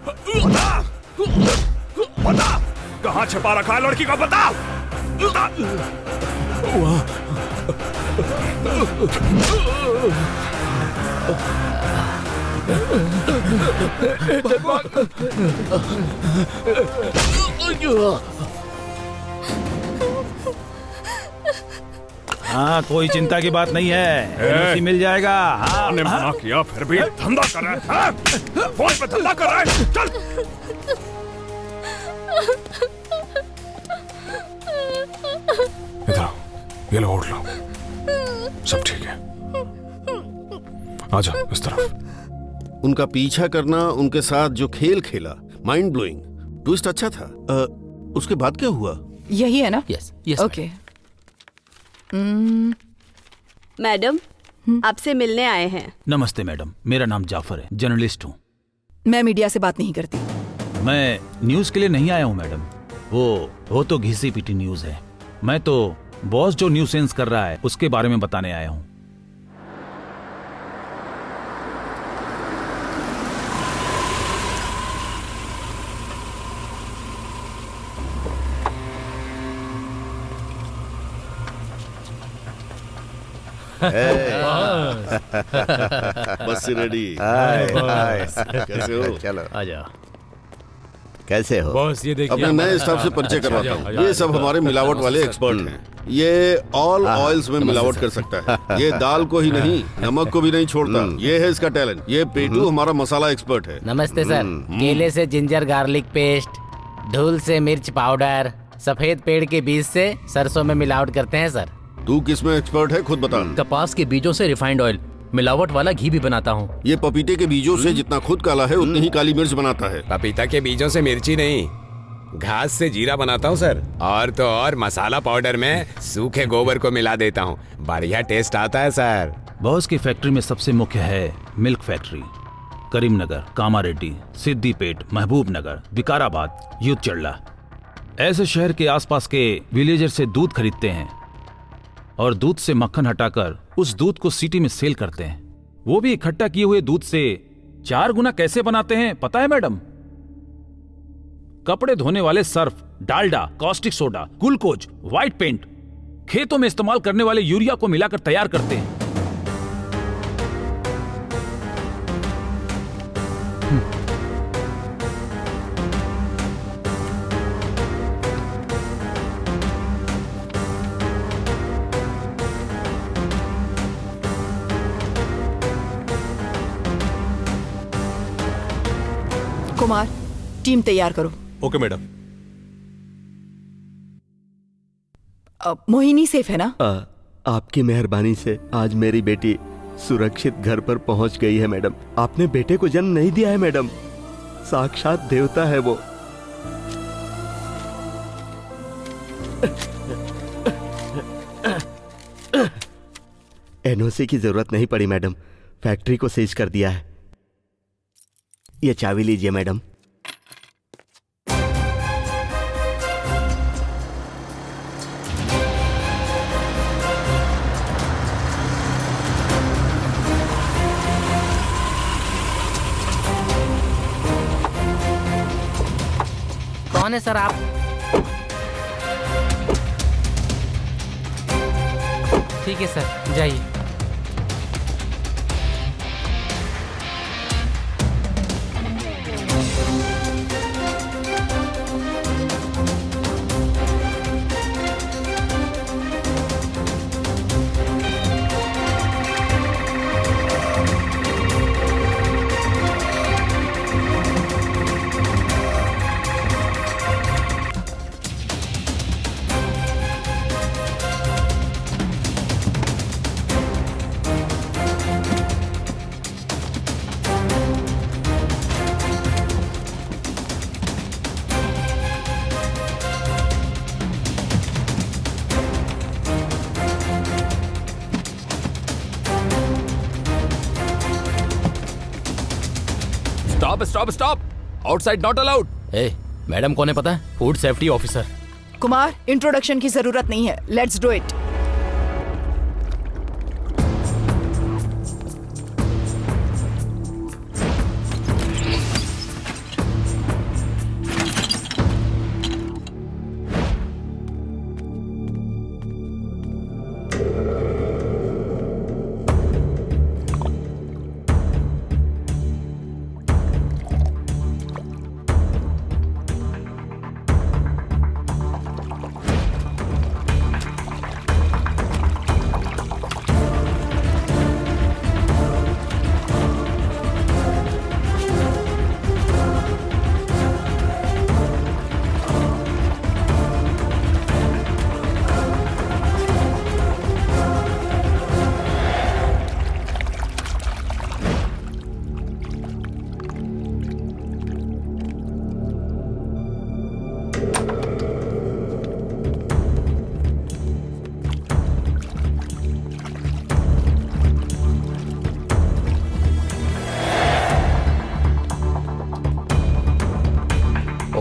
बता बता, कहाँ छिपा रखा है लड़की को? बता, बता। हाँ, कोई चिंता की बात नहीं है, एनओसी मिल जाएगा। हाँ, ने मना किया फिर भी धंधा कर रहा है, हाँ? फोन पे धंधा कर रहा है। चल इधर आओ, ये लो, उठ लो, सब ठीक है। आजा इस तरफ। उनका पीछा करना, उनके साथ जो खेल खेला, माइंड ब्लोइंग, ट्विस्ट अच्छा था। उसके बाद क्या हुआ? यही है ना? Yes yes. ओके। मैडम, आपसे मिलने आए हैं। नमस्ते मैडम, मेरा नाम जाफर है, जर्नलिस्ट हूँ। मैं मीडिया से बात नहीं करती। मैं न्यूज के लिए नहीं आया हूँ मैडम, वो तो घिसी पीटी न्यूज है। मैं तो बॉस जो न्यूसेंस कर रहा है उसके बारे में बताने आया हूँ। बस रेडी। कैसे हो? चलो आजा। कैसे हो? बॉस ये देखिए, अपने नए स्टाफ से परिचय करवाता हूँ। ये सब हमारे मिलावट वाले एक्सपर्ट हैं। ये ऑल ऑयल्स में मिलावट कर सकता है। ये दाल को ही नहीं, नमक को भी नहीं छोड़ता। ये है इसका टैलेंट। ये पेटू हमारा मसाला एक्सपर्ट है। नमस्ते सर। केले से जिंजर गार्लिक पेस्ट, धूल से मिर्च पाउडर, सफेद पेड़ के बीज से सरसों में मिलावट करते हैं सर। तू किसमें एक्सपर्ट है खुद बता। कपास के बीजों से रिफाइंड ऑयल, मिलावट वाला घी भी बनाता हूँ। ये पपीते के बीजों से जितना खुद काला है उतनी ही काली मिर्च बनाता है। पपीता के बीजों से मिर्ची नहीं, घास से जीरा बनाता हूँ सर। और तो और मसाला पाउडर में सूखे गोबर को मिला देता हूँ, बढ़िया टेस्ट आता है सर। बॉस की फैक्ट्री में सबसे मुख्य है मिल्क फैक्ट्री। करीमनगर, कामारेड्डी, सिद्दीपेट, महबूब नगर, विकाराबाद, यूथ चल्ला, ऐसे शहर के आसपास के विलेजर से दूध खरीदते हैं और दूध से मक्खन हटाकर उस दूध को सिटी में सेल करते हैं। वो भी इकट्ठा किए हुए दूध से 4 गुना कैसे बनाते हैं पता है मैडम? कपड़े धोने वाले Surf, Dalda, caustic soda, glucose, white paint, खेतों में इस्तेमाल करने वाले यूरिया को मिलाकर तैयार करते हैं। कुमार, टीम तैयार करो। Okay madam. मोहिनी सेफ है ना? आपकी मेहरबानी से आज मेरी बेटी सुरक्षित घर पर पहुंच गई है मैडम। आपने बेटे को जन्म नहीं दिया है मैडम, साक्षात देवता है वो। एनओसी की जरूरत नहीं पड़ी मैडम, फैक्ट्री को सीज कर दिया है। ये चाबी लीजिए मैडम। कौन है सर आप? ठीक है सर, जाइए। Stop stop, outside not allowed. Madam कौन है पता है? Food safety officer. Kumar, introduction की जरूरत नहीं है, let's do it.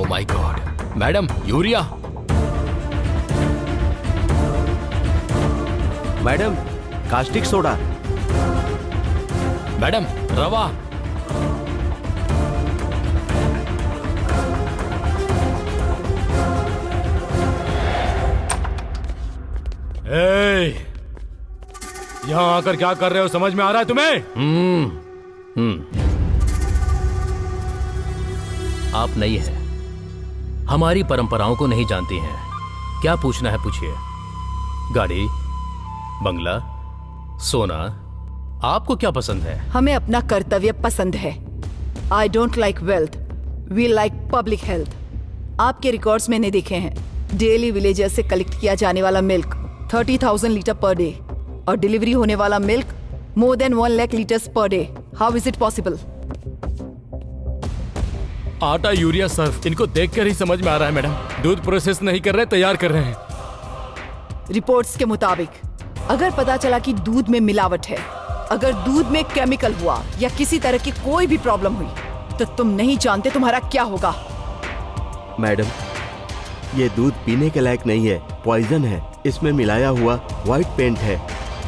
My God, madam urea. Madam caustic soda. Madam रवा। यहाँ आकर क्या कर रहे हो, समझ में आ रहा है तुम्हें? आप नई हैं, हमारी परंपराओं को नहीं जानती हैं। क्या पूछना है पूछिए। गाड़ी, बंगला, सोना, आपको क्या पसंद है? हमें अपना कर्तव्य पसंद है। I don't like wealth, we like public health. आपके रिकॉर्ड्स मैंने देखे हैं। डेली विलेजर से कलेक्ट किया जाने वाला मिल्क 30,000 लीटर पर डे और डिलीवरी होने वाला milk more than 1 lakh litres per day. How is it possible? आटा, यूरिया, सर्फ, इनको देखकर ही समझ में आ रहा है मैडम। दूध प्रोसेस नहीं कर रहे, तैयार कर रहे हैं। रिपोर्ट्स के मुताबिक अगर पता चला कि दूध में मिलावट है, अगर दूध में केमिकल हुआ या किसी तरह की कोई भी प्रॉब्लम हुई, तो तुम नहीं जानते तुम्हारा क्या होगा। मैडम, ये दूध पीने के लायक नहीं है, पॉइजन है। इसमें मिलाया हुआ व्हाइट पेंट है,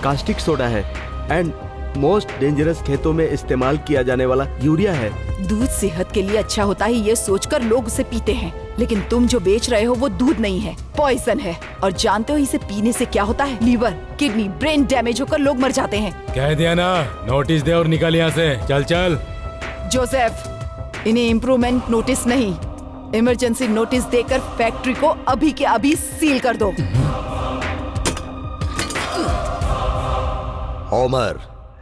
कास्टिक सोडा है एंड मोस्ट डेंजरस खेतों में इस्तेमाल किया जाने वाला यूरिया है। दूध सेहत के लिए अच्छा होता है ये सोचकर लोग उसे पीते हैं, लेकिन तुम जो बेच रहे हो वो दूध नहीं है, पॉइजन है। और जानते हो इसे पीने से क्या होता है? लीवर, किडनी, ब्रेन डैमेज होकर लोग मर जाते हैं। कह दिया ना, नोटिस दे और निकल यहाँ से। चल चल। जोसेफ, इन्हें इम्प्रूवमेंट नोटिस नहीं, इमरजेंसी नोटिस देकर फैक्ट्री को अभी के अभी सील कर दो। होमर,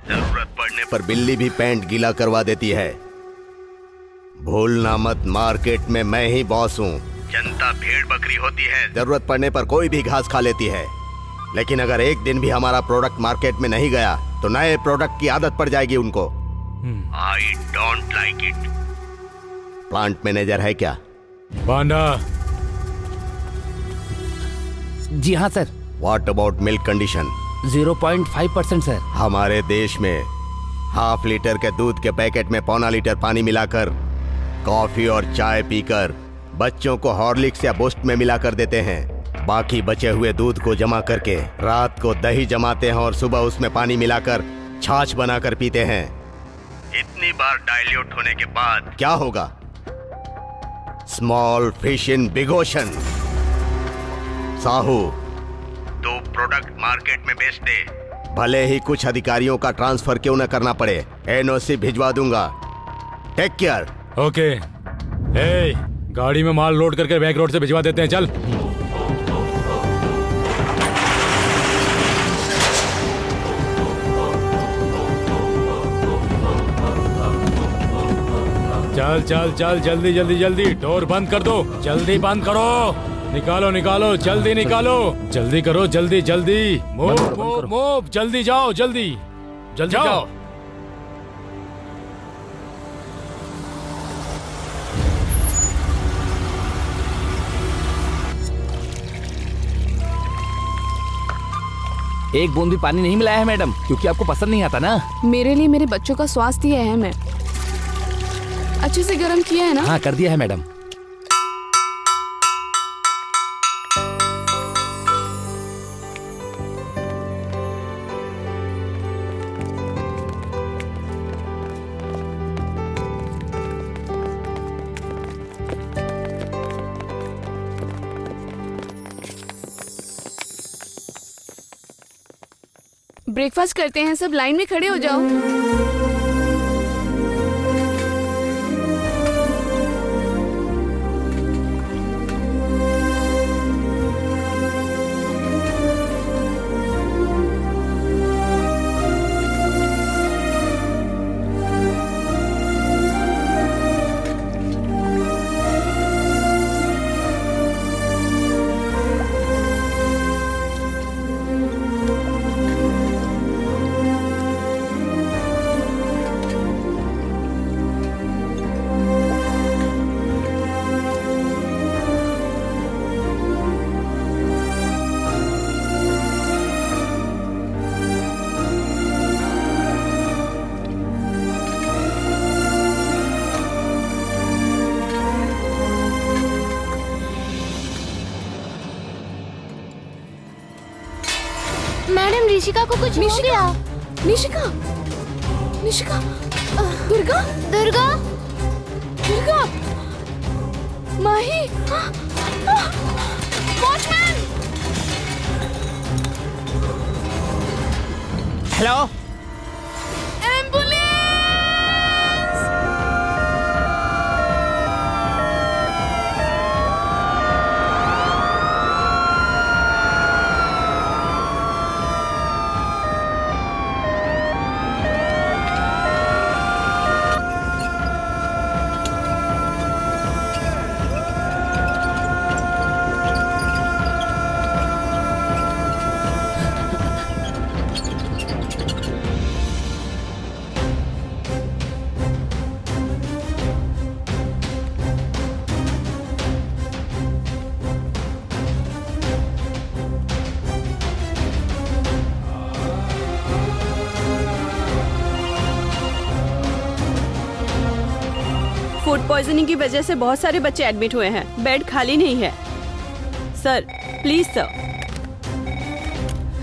जरूरत पड़ने पर बिल्ली भी पैंट गीला करवा देती है। भूलना मत, मार्केट में मैं ही बॉस हूँ। जनता भेड़ बकरी होती है, जरूरत पड़ने पर कोई भी घास खा लेती है। लेकिन अगर एक दिन भी हमारा प्रोडक्ट मार्केट में नहीं गया तो नए प्रोडक्ट की आदत पड़ जाएगी उनको। आई don't like it. Plant manager है क्या? बांडा। जी हाँ sir. What about milk condition? 0.5% sir. हमारे देश में हाफ लीटर के दूध के पैकेट में पौना लीटर पानी मिलाकर कॉफी और चाय पीकर बच्चों को हॉर्लिक्स या बूस्ट में मिलाकर देते हैं। बाकी बचे हुए दूध को जमा करके रात को दही जमाते हैं और सुबह उसमें पानी मिलाकर छाछ बनाकर पीते हैं। इतनी बार डाइल्यूट होने के बाद क्या होगा? Small fish in big ocean. Sahu, तो प्रोडक्ट मार्केट में बेच दे, भले ही कुछ अधिकारियों का ट्रांसफर क्यों न करना पड़े। एनओसी भिजवा दूंगा। Take care. ओके। ए, गाड़ी में माल लोड करके बैक रोड से भिजवा देते हैं। चल। चल चल चल, जल्दी जल्दी जल्दी। डोर बंद कर दो, जल्दी बंद करो। निकालो निकालो, जल्दी निकालो। जल्दी करो, जल्दी जल्दी। मूव मूव मूव, जल्दी जाओ, जल्दी जल्दी जाओ। एक बूंद भी पानी नहीं मिलाया है मैडम, क्योंकि आपको पसंद नहीं आता ना। मेरे लिए मेरे बच्चों का स्वास्थ्य अहम है। अच्छे से गर्म किया है ना? हाँ कर दिया है मैडम। ब्रेकफास्ट करते हैं, सब लाइन में खड़े हो जाओ। मैडम, ऋषिका को कुछ हो गया। Nishika, Nishika, Durga, Durga, Durga, Mahi, watchman. Hello, ambulance. Food poisoning की वजह से बहुत सारे बच्चे एडमिट हुए हैं। बेड खाली नहीं है। Sir please sir.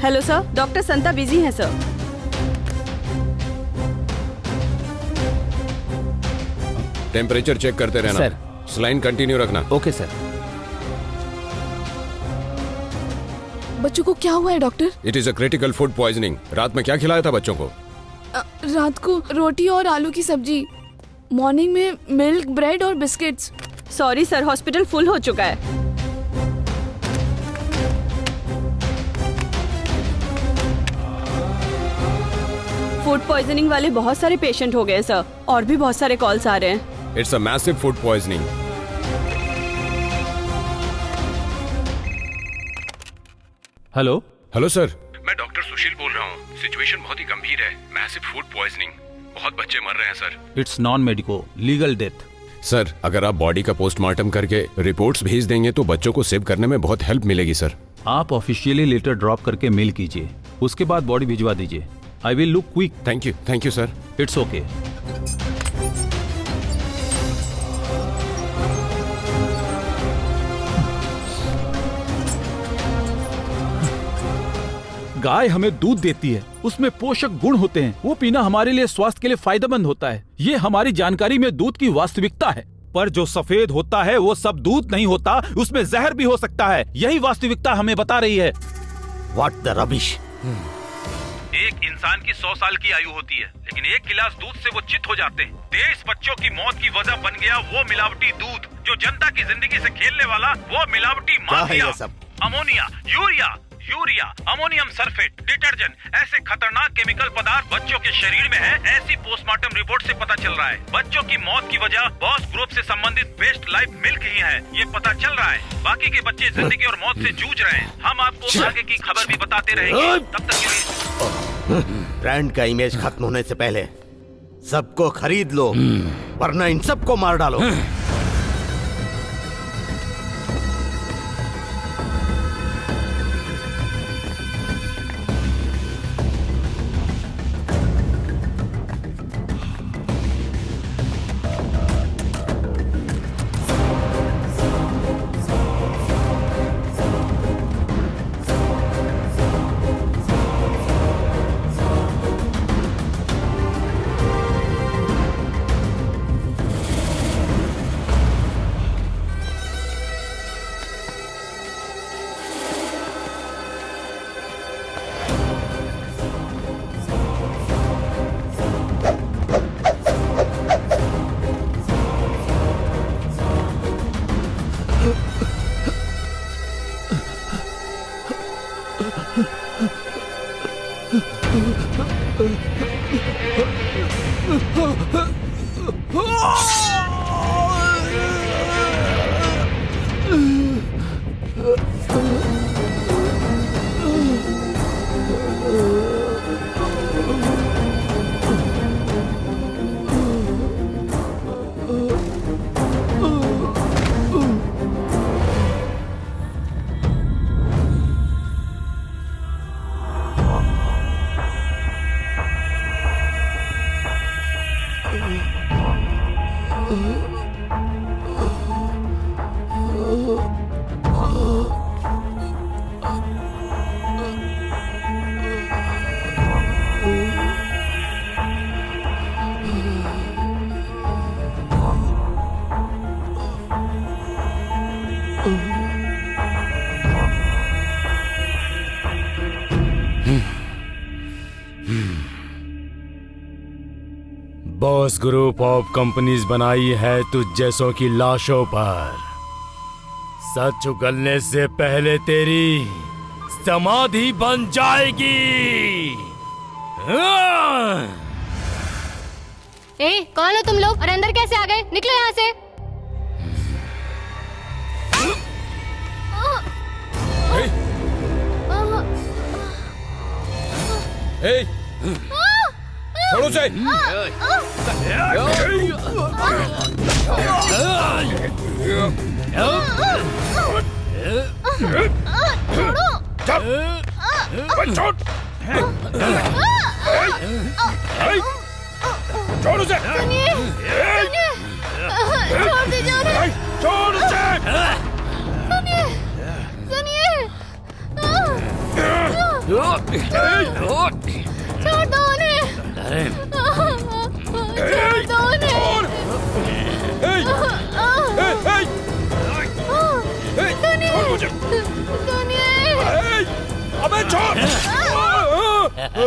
Hello sir, doctor Santa busy है सर। टेम्परेचर चेक करते रहना सर। सलाइन कंटिन्यू रखना। Okay sir. बच्चों को क्या हुआ है doctor? It is a critical food poisoning. रात में क्या खिलाया था बच्चों को? रात को रोटी और आलू की सब्जी, मॉर्निंग में मिल्क, ब्रेड और biscuits. Sorry sir, hospital full हो चुका है। फूड पॉइजनिंग वाले बहुत सारे पेशेंट हो गए सर, और भी बहुत सारे कॉल्स आ रहे हैं। It's a massive food poisoning. Hello hello sir, मैं डॉक्टर सुशील बोल रहा हूँ। सिचुएशन बहुत ही गंभीर है। मैसिव फूड पॉइजनिंग, बहुत बच्चे मर रहे हैं sir. It's non medico legal death. Sir, अगर आप बॉडी का पोस्टमार्टम करके रिपोर्ट्स भेज देंगे तो बच्चों को सेव करने में बहुत हेल्प मिलेगी सर। आप ऑफिशियली लेटर ड्रॉप करके मेल कीजिए, उसके बाद बॉडी भिजवा दीजिए। I will look quick. Thank you sir. It's okay. गाय हमें दूध देती है, उसमें पोषक गुण होते हैं, वो पीना हमारे लिए स्वास्थ्य के लिए फायदेमंद होता है। ये हमारी जानकारी में दूध की वास्तविकता है। पर जो सफेद होता है वो सब दूध नहीं होता, उसमें जहर भी हो सकता है। यही वास्तविकता हमें बता रही है। What the rubbish. एक इंसान की 100 साल की आयु होती है, लेकिन एक गिलास दूध से वो चित हो जाते हैं। 23 बच्चों की मौत की वजह बन गया वो मिलावटी दूध। जो जनता की जिंदगी से खेलने वाला वो मिलावटी mafia. Ammonia, urea, ammonium sulphate, detergent, ऐसे खतरनाक केमिकल पदार्थ बच्चों के शरीर में है। ऐसी पोस्टमार्टम रिपोर्ट से पता चल रहा है। बच्चों की मौत की वजह बॉस ग्रुप से संबंधित बेस्ट लाइफ मिल्क ही है, ये पता चल रहा है। बाकी के बच्चे जिंदगी और मौत से जूझ रहे हैं। हम आपको आगे की खबर भी बताते रहेंगे। तब तक के लिए ब्रांड का इमेज खत्म होने से पहले सबको खरीद लो, वरना इन सबको मार डालो। बॉस ग्रुप ऑफ कंपनीज बनाई है तुझ जैसों की लाशों पर। सच उगलने से पहले तेरी समाधि बन जाएगी। ए, कौन हो तुम लोग और अंदर कैसे आ गए? निकलो यहाँ से। छोड़ो उसे। छोड़ उसे। छोड़ दीजिए उन्हें। छोड़ उसे। भाग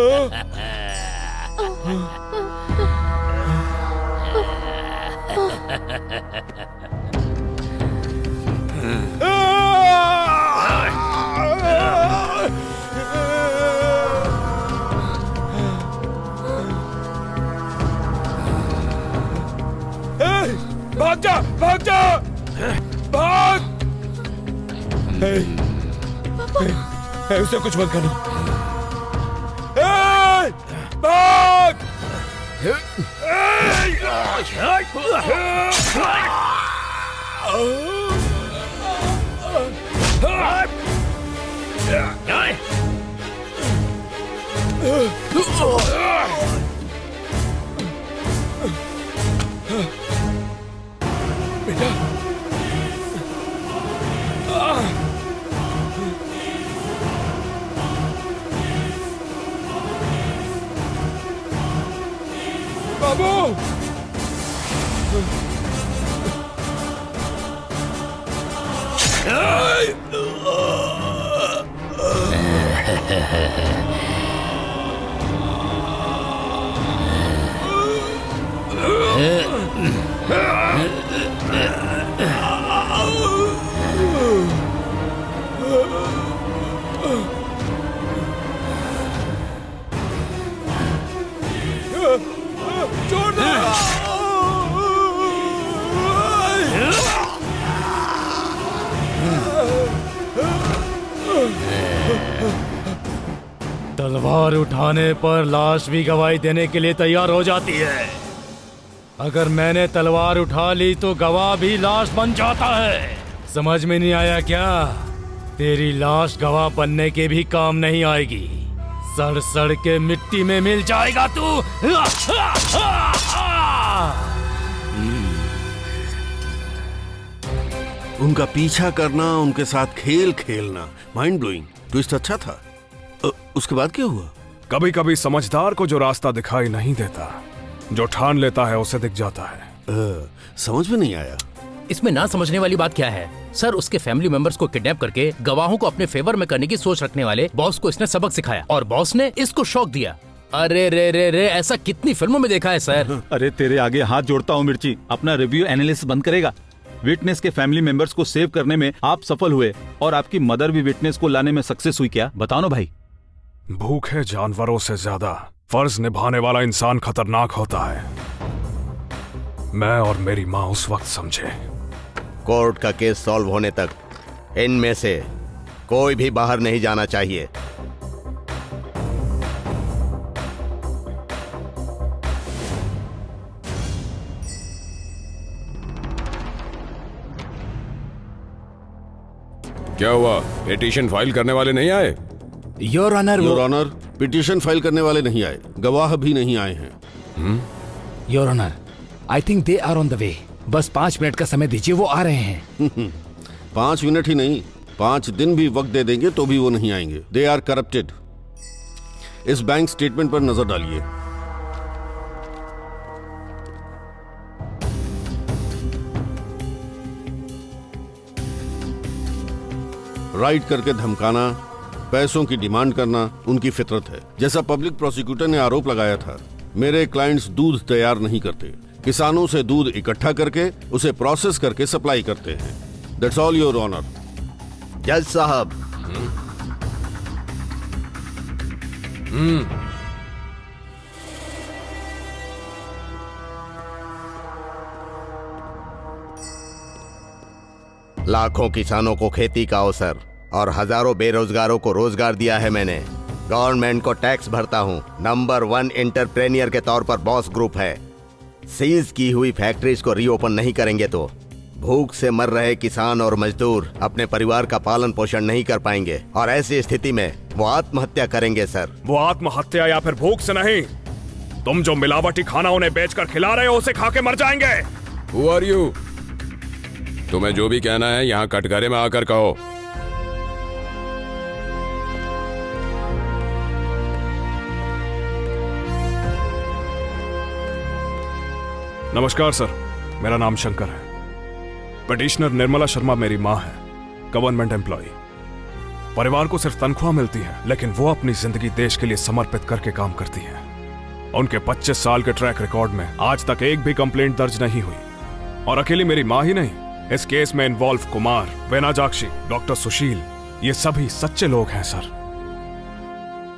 जा, भाग जा, भाग! उसे कुछ मत करना। भाग! बेटा, बाबू! छोड़ दो! तलवार उठाने पर लाश भी गवाही देने के लिए तैयार हो जाती है। अगर मैंने तलवार उठा ली तो गवाह भी लाश बन जाता है। समझ में नहीं आया क्या? तेरी लाश गवाह बनने के भी काम नहीं आएगी। सड़ सड़ के मिट्टी में मिल जाएगा तू। उनका पीछा करना, उनके साथ खेल खेलना, माइंड ब्लोइंग। ट्विस्ट अच्छा था। उसके बाद क्या हुआ? कभी कभी समझदार को जो रास्ता दिखाई नहीं देता, जो ठान लेता है उसे दिख जाता है। समझ में नहीं आया। इसमें ना समझने वाली बात क्या है सर? उसके फैमिली मेंबर्स को किडनैप करके गवाहों को अपने फेवर में करने की सोच रखने वाले बॉस को इसने सबक सिखाया और बॉस ने इसको शौक दिया। अरे रे रे रे, ऐसा कितनी फिल्मों में देखा है सर। अरे तेरे आगे हाथ जोड़ता हूँ मिर्ची, अपना रिव्यू एनालिसिस बंद करेगा। विटनेस के फैमिली मेंबर्स को सेव करने में आप सफल हुए और आपकी मदर भी विटनेस को लाने में सक्सेस हुई क्या? बताओ ना भाई। भूखे जानवरों से ज्यादा फर्ज निभाने वाला इंसान खतरनाक होता है। मैं और मेरी माँ उस वक्त समझे। कोर्ट का केस सॉल्व होने तक इनमें से कोई भी बाहर नहीं जाना चाहिए। क्या हुआ? पिटीशन फाइल करने वाले नहीं आए? Your honour, your honour, petition file करने वाले नहीं आए, गवाह भी नहीं आए हैं। Your honour, I think they are on the way. बस 5 मिनट का समय दीजिए, वो आ रहे हैं। 5 मिनट ही नहीं, 5 दिन भी वक्त दे देंगे तो भी वो नहीं आएंगे। They are corrupted. इस बैंक स्टेटमेंट पर नजर डालिए। राइट करके धमकाना, पैसों की डिमांड करना उनकी फितरत है। जैसा पब्लिक प्रोसिक्यूटर ने आरोप लगाया था, मेरे क्लाइंट्स दूध तैयार नहीं करते, किसानों से दूध इकट्ठा करके उसे प्रोसेस करके सप्लाई करते हैं। That's all your honour. जज साहब, लाखों किसानों को खेती का अवसर और हजारों बेरोजगारों को रोजगार दिया है मैंने। गवर्नमेंट को टैक्स भरता हूँ। नंबर 1 एंटरप्रेन्योर के तौर पर बॉस ग्रुप है। सीज की हुई फैक्ट्रीज को रीओपन नहीं करेंगे तो भूख से मर रहे किसान और मजदूर अपने परिवार का पालन पोषण नहीं कर पाएंगे और ऐसी स्थिति में वो आत्महत्या करेंगे सर। वो आत्महत्या या फिर भूख से नहीं, तुम जो मिलावटी खाना उन्हें बेचकर खिला रहे हो उसे खा के मर जाएंगे। Who are you? तुम्हें जो भी कहना है यहाँ कटघरे में आकर कहो। नमस्कार सर, मेरा नाम शंकर है। पिटिशनर निर्मला शर्मा मेरी माँ है, गवर्नमेंट एम्प्लॉय। परिवार को सिर्फ तनख्वाह मिलती है, लेकिन वो अपनी जिंदगी देश के लिए समर्पित करके काम करती हैं। उनके 25 साल के ट्रैक रिकॉर्ड में आज तक एक भी कंप्लेंट दर्ज नहीं हुई। और अकेली मेरी माँ ही नहीं, इस केस में इन्वॉल्व कुमार, वेनाजाक्षी, डॉक्टर सुशील, ये सभी सच्चे लोग हैं सर।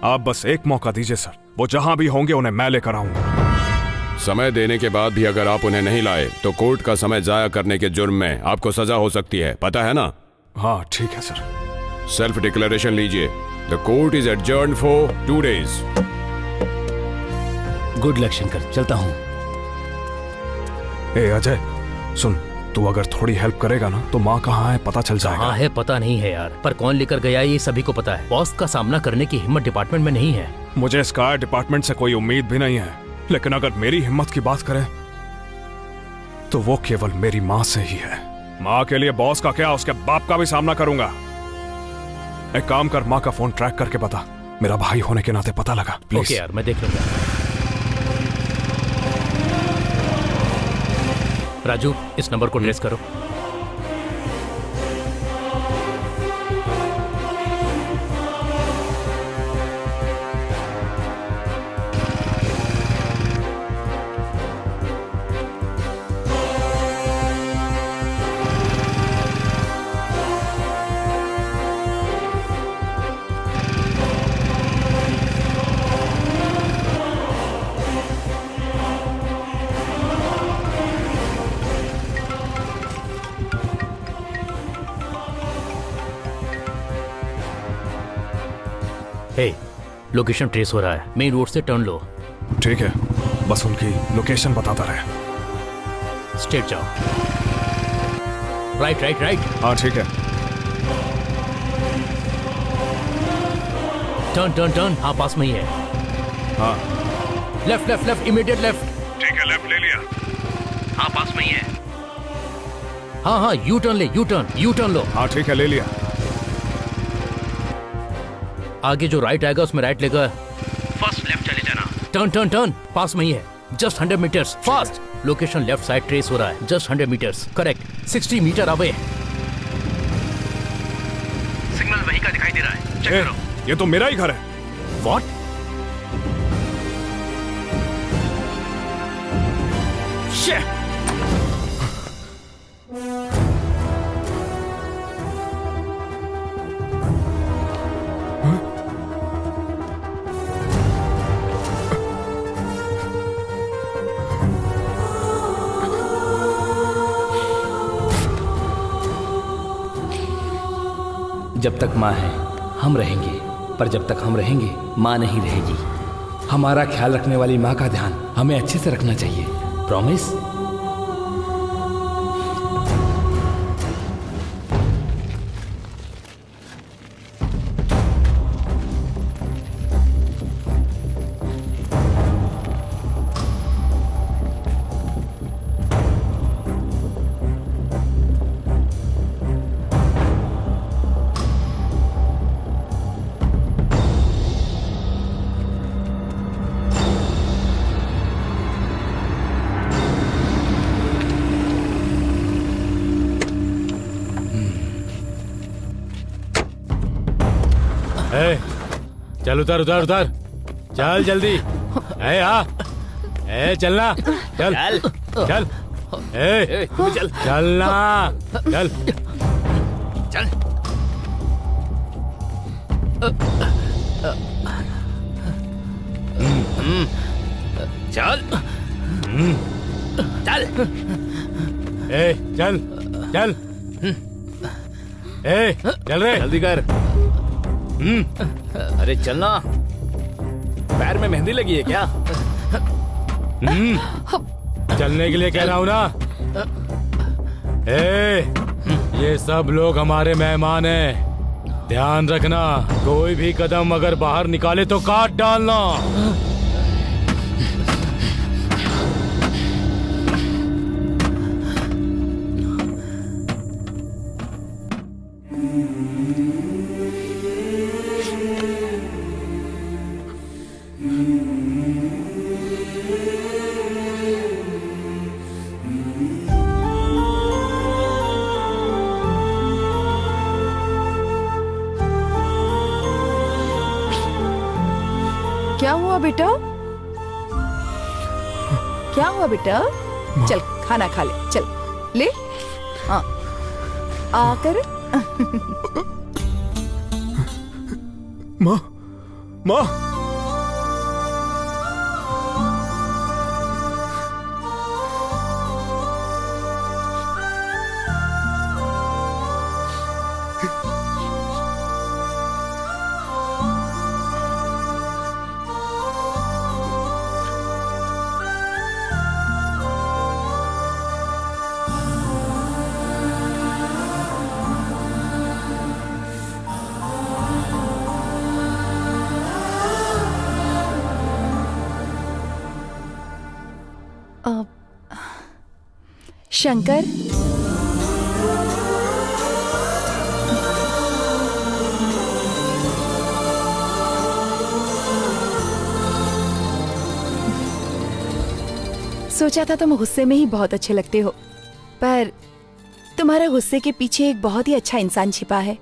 आप बस एक मौका दीजिए सर, वो जहां भी होंगे उन्हें मैं लेकर आऊंगा। समय देने के बाद भी अगर आप उन्हें नहीं लाए तो कोर्ट का समय जाया करने के जुर्म में आपको सजा हो सकती है, पता है ना? हाँ ठीक है सर। सेल्फ डिक्लेरेशन लीजिए। The court is adjourned for 2 days। Good luck Shankar, चलता हूँ। ए अजय सुन, तू अगर थोड़ी हेल्प करेगा ना तो माँ कहाँ है पता चल जाएगा। कहाँ है पता नहीं है यार, पर कौन लेकर गया ये सभी को पता है। बॉस का सामना करने की हिम्मत डिपार्टमेंट में नहीं है। मुझे स्काई डिपार्टमेंट से कोई उम्मीद भी नहीं है, लेकिन अगर मेरी हिम्मत की बात करें तो वो केवल मेरी माँ से ही है। माँ के लिए बॉस का क्या, उसके बाप का भी सामना करूंगा। एक काम कर, माँ का फोन ट्रैक करके बता, मेरा भाई होने के नाते पता लगा प्लीज। ओके यार, मैं देख लूंगा। राजू, इस नंबर को ट्रेस करो। लोकेशन ट्रेस हो रहा है, मेन रोड से टर्न लो। ठीक है, बस उनकी लोकेशन बताता रहे। स्ट्रेट जाओ। Right right right. हाँ ठीक है। Turn turn turn. हाँ पास में ही है। हाँ left left left, immediate left. ठीक है, लेफ्ट ले लिया। हाँ पास में ही है। हाँ हाँ, यू टर्न ले, यू टर्न लो। हाँ ठीक है, ले लिया। आगे जो राइट आएगा उसमें राइट लेकर फर्स्ट लेफ्ट चले जाना। टर्न टर्न टर्न, पास में ही है, just 100 metres. Fast. Location left side trace हो रहा है, just 100 metres. Correct, 60 metre away. Signal वहीं का दिखाई दे रहा है, चेक करो। ये तो मेरा ही घर है। व्हाट? शिट! जब तक माँ है हम रहेंगे, पर जब तक हम रहेंगे माँ नहीं रहेगी। हमारा ख्याल रखने वाली माँ का ध्यान हमें अच्छे से रखना चाहिए। प्रॉमिस? चल उधर उधर उधर, चल जल्दी। ए हाँ, ए चलना, चल चल, ए चल चलना, चल चल। चल चल। ए चल चल, ए चल रे, जल्दी कर। अरे चलना, पैर में मेहंदी लगी है क्या? चलने के लिए कह रहा हूं ना। ए, ये सब लोग हमारे मेहमान हैं, ध्यान रखना। कोई भी कदम अगर बाहर निकाले तो काट डालना। बेटा? क्या हुआ बेटा? चल खाना खा ले, चल ले। हाँ आकर। माँ, माँ। शंकर, सोचा था तुम गुस्से में ही बहुत अच्छे लगते हो, पर तुम्हारे गुस्से के पीछे एक बहुत ही अच्छा इंसान छिपा है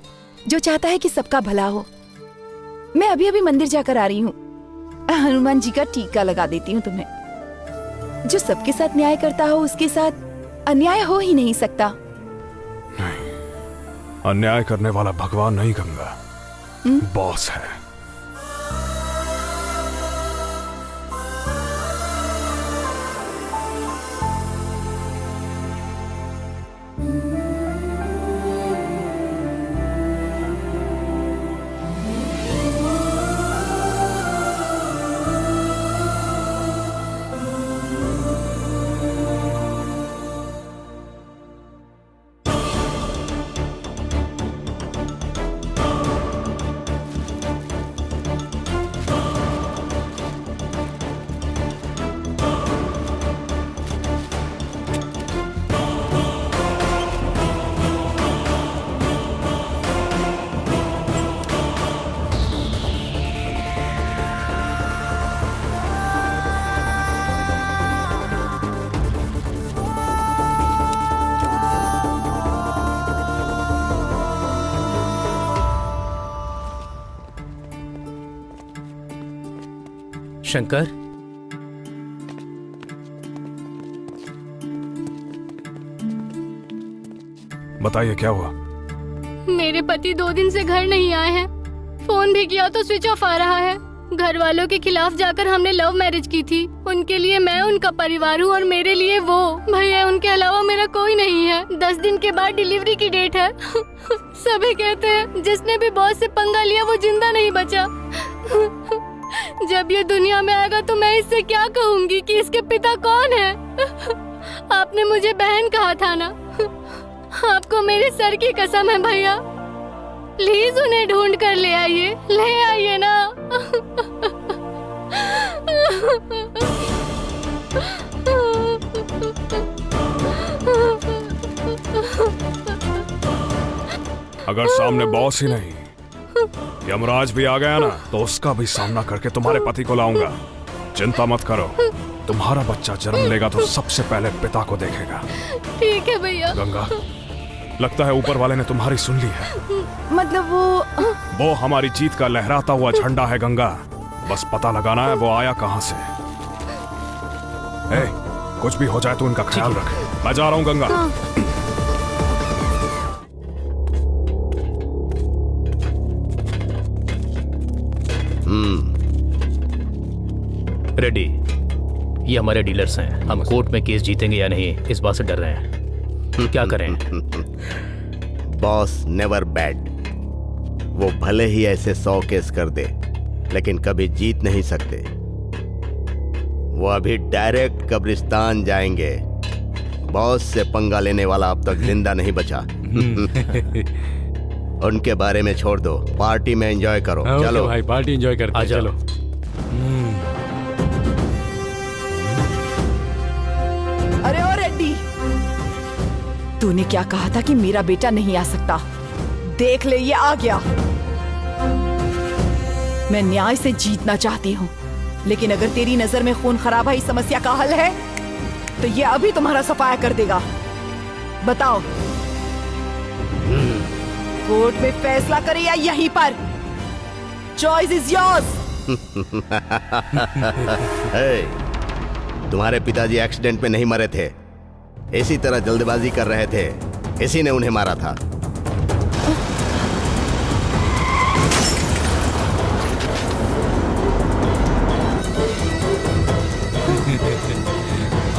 जो चाहता है कि सबका भला हो। मैं अभी अभी मंदिर जाकर आ रही हूँ। हनुमान जी का टीका लगा देती हूँ तुम्हें। जो सबके साथ न्याय करता हो उसके साथ अन्याय हो ही नहीं सकता। नहीं, अन्याय करने वाला भगवान नहीं गंगा, बॉस है। शंकर, बताइए क्या हुआ? मेरे पति 2 दिन से घर नहीं आए हैं। फोन भी किया तो स्विच ऑफ आ रहा है। घर वालों के खिलाफ जाकर हमने लव मैरिज की थी। उनके लिए मैं उनका परिवार हूँ और मेरे लिए वो। भैया उनके अलावा मेरा कोई नहीं है। 10 दिन के बाद डिलीवरी की डेट है। सभी कहते हैं जिसने भी बॉस से पंगा लिया वो जिंदा नहीं बचा। जब ये दुनिया में आएगा तो मैं इससे क्या कहूँगी कि इसके पिता कौन है? आपने मुझे बहन कहा था ना। आपको मेरे सर की कसम है भैया, प्लीज उन्हें ढूंढ कर ले आइए ना। अगर सामने बॉस ही नहीं यमराज भी आ गया ना तो उसका भी सामना करके तुम्हारे पति को लाऊंगा। चिंता मत करो, तुम्हारा बच्चा जन्म लेगा तो सबसे पहले पिता को देखेगा। ठीक है भैया। गंगा, लगता है ऊपर वाले ने तुम्हारी सुन ली है। मतलब वो हमारी जीत का लहराता हुआ झंडा है गंगा। बस पता लगाना है वो आया कहां से। कुछ भी हो जाए तो उनका ख्याल रखे। मैं जा रहा हूं गंगा। रेड्डी, ये हमारे डीलर्स हैं। हम कोर्ट में केस जीतेंगे या नहीं इस बात से डर रहे हैं। क्या करें? Boss never bad. वो भले ही ऐसे 100 केस कर दे लेकिन कभी जीत नहीं सकते। वो अभी डायरेक्ट कब्रिस्तान जाएंगे। बॉस से पंगा लेने वाला अब तक जिंदा नहीं बचा। उनके बारे में छोड़ दो, पार्टी में एंजॉय करो। चलो भाई, पार्टी एंजॉय करते हैं। चलो। अरे ओ रेड्डी, तूने क्या कहा था कि मेरा बेटा नहीं आ सकता? देख ले, ये आ गया। मैं न्याय से जीतना चाहती हूँ, लेकिन अगर तेरी नजर में खून खराबा ही समस्या का हल है तो ये अभी तुम्हारा सफाया कर देगा। बताओ, कोर्ट में फैसला करे या यहीं पर? Choice is yours. तुम्हारे पिताजी एक्सीडेंट में नहीं मरे थे, इसी तरह जल्दबाजी कर रहे थे, इसी ने उन्हें मारा था।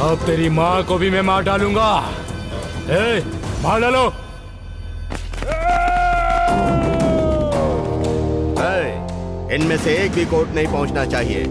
अब तेरी माँ को भी मैं मार डालूंगा। मार डालो। इनमें से एक भी कोर्ट नहीं पहुंचना चाहिए।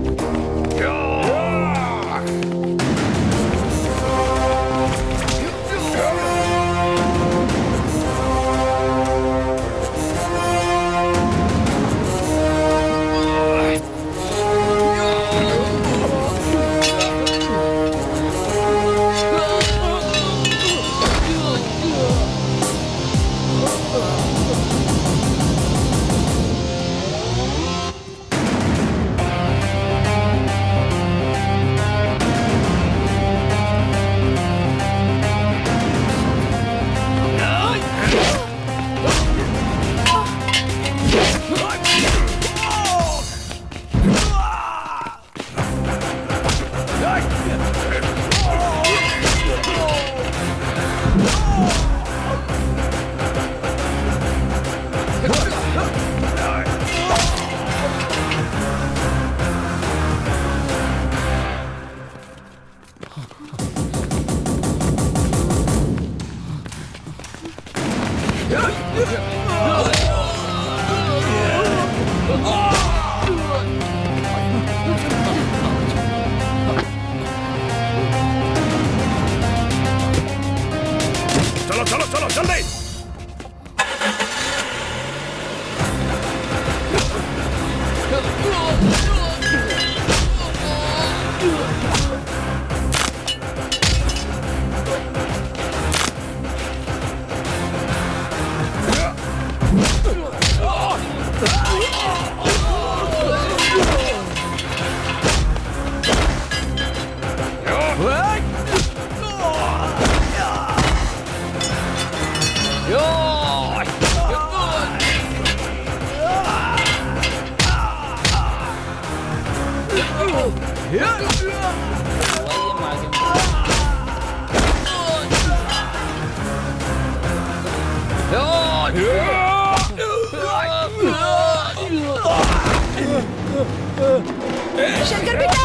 शंकर बेटा,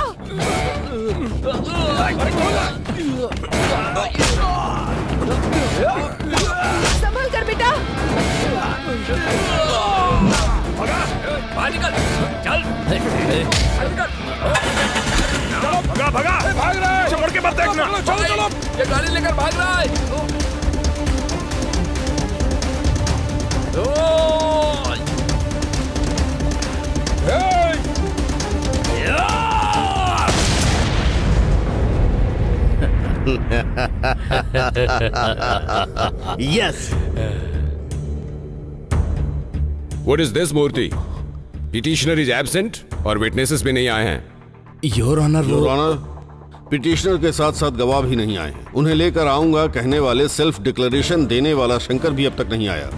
संभल कर बेटा। बाहर निकल, चल। भगा भगा, भाग रहा है। मुड़ के मत देखना। चलो चलो, ये गाड़ी लेकर भाग रहा है। Yes. What is this, Murthy? Petitioner is absent और witnesses भी नहीं आए हैं। योर ऑनर, पिटिशनर के साथ साथ गवाह भी नहीं आए हैं। उन्हें लेकर आऊंगा कहने वाले सेल्फ डिक्लेरेशन देने वाला शंकर भी अब तक नहीं आया।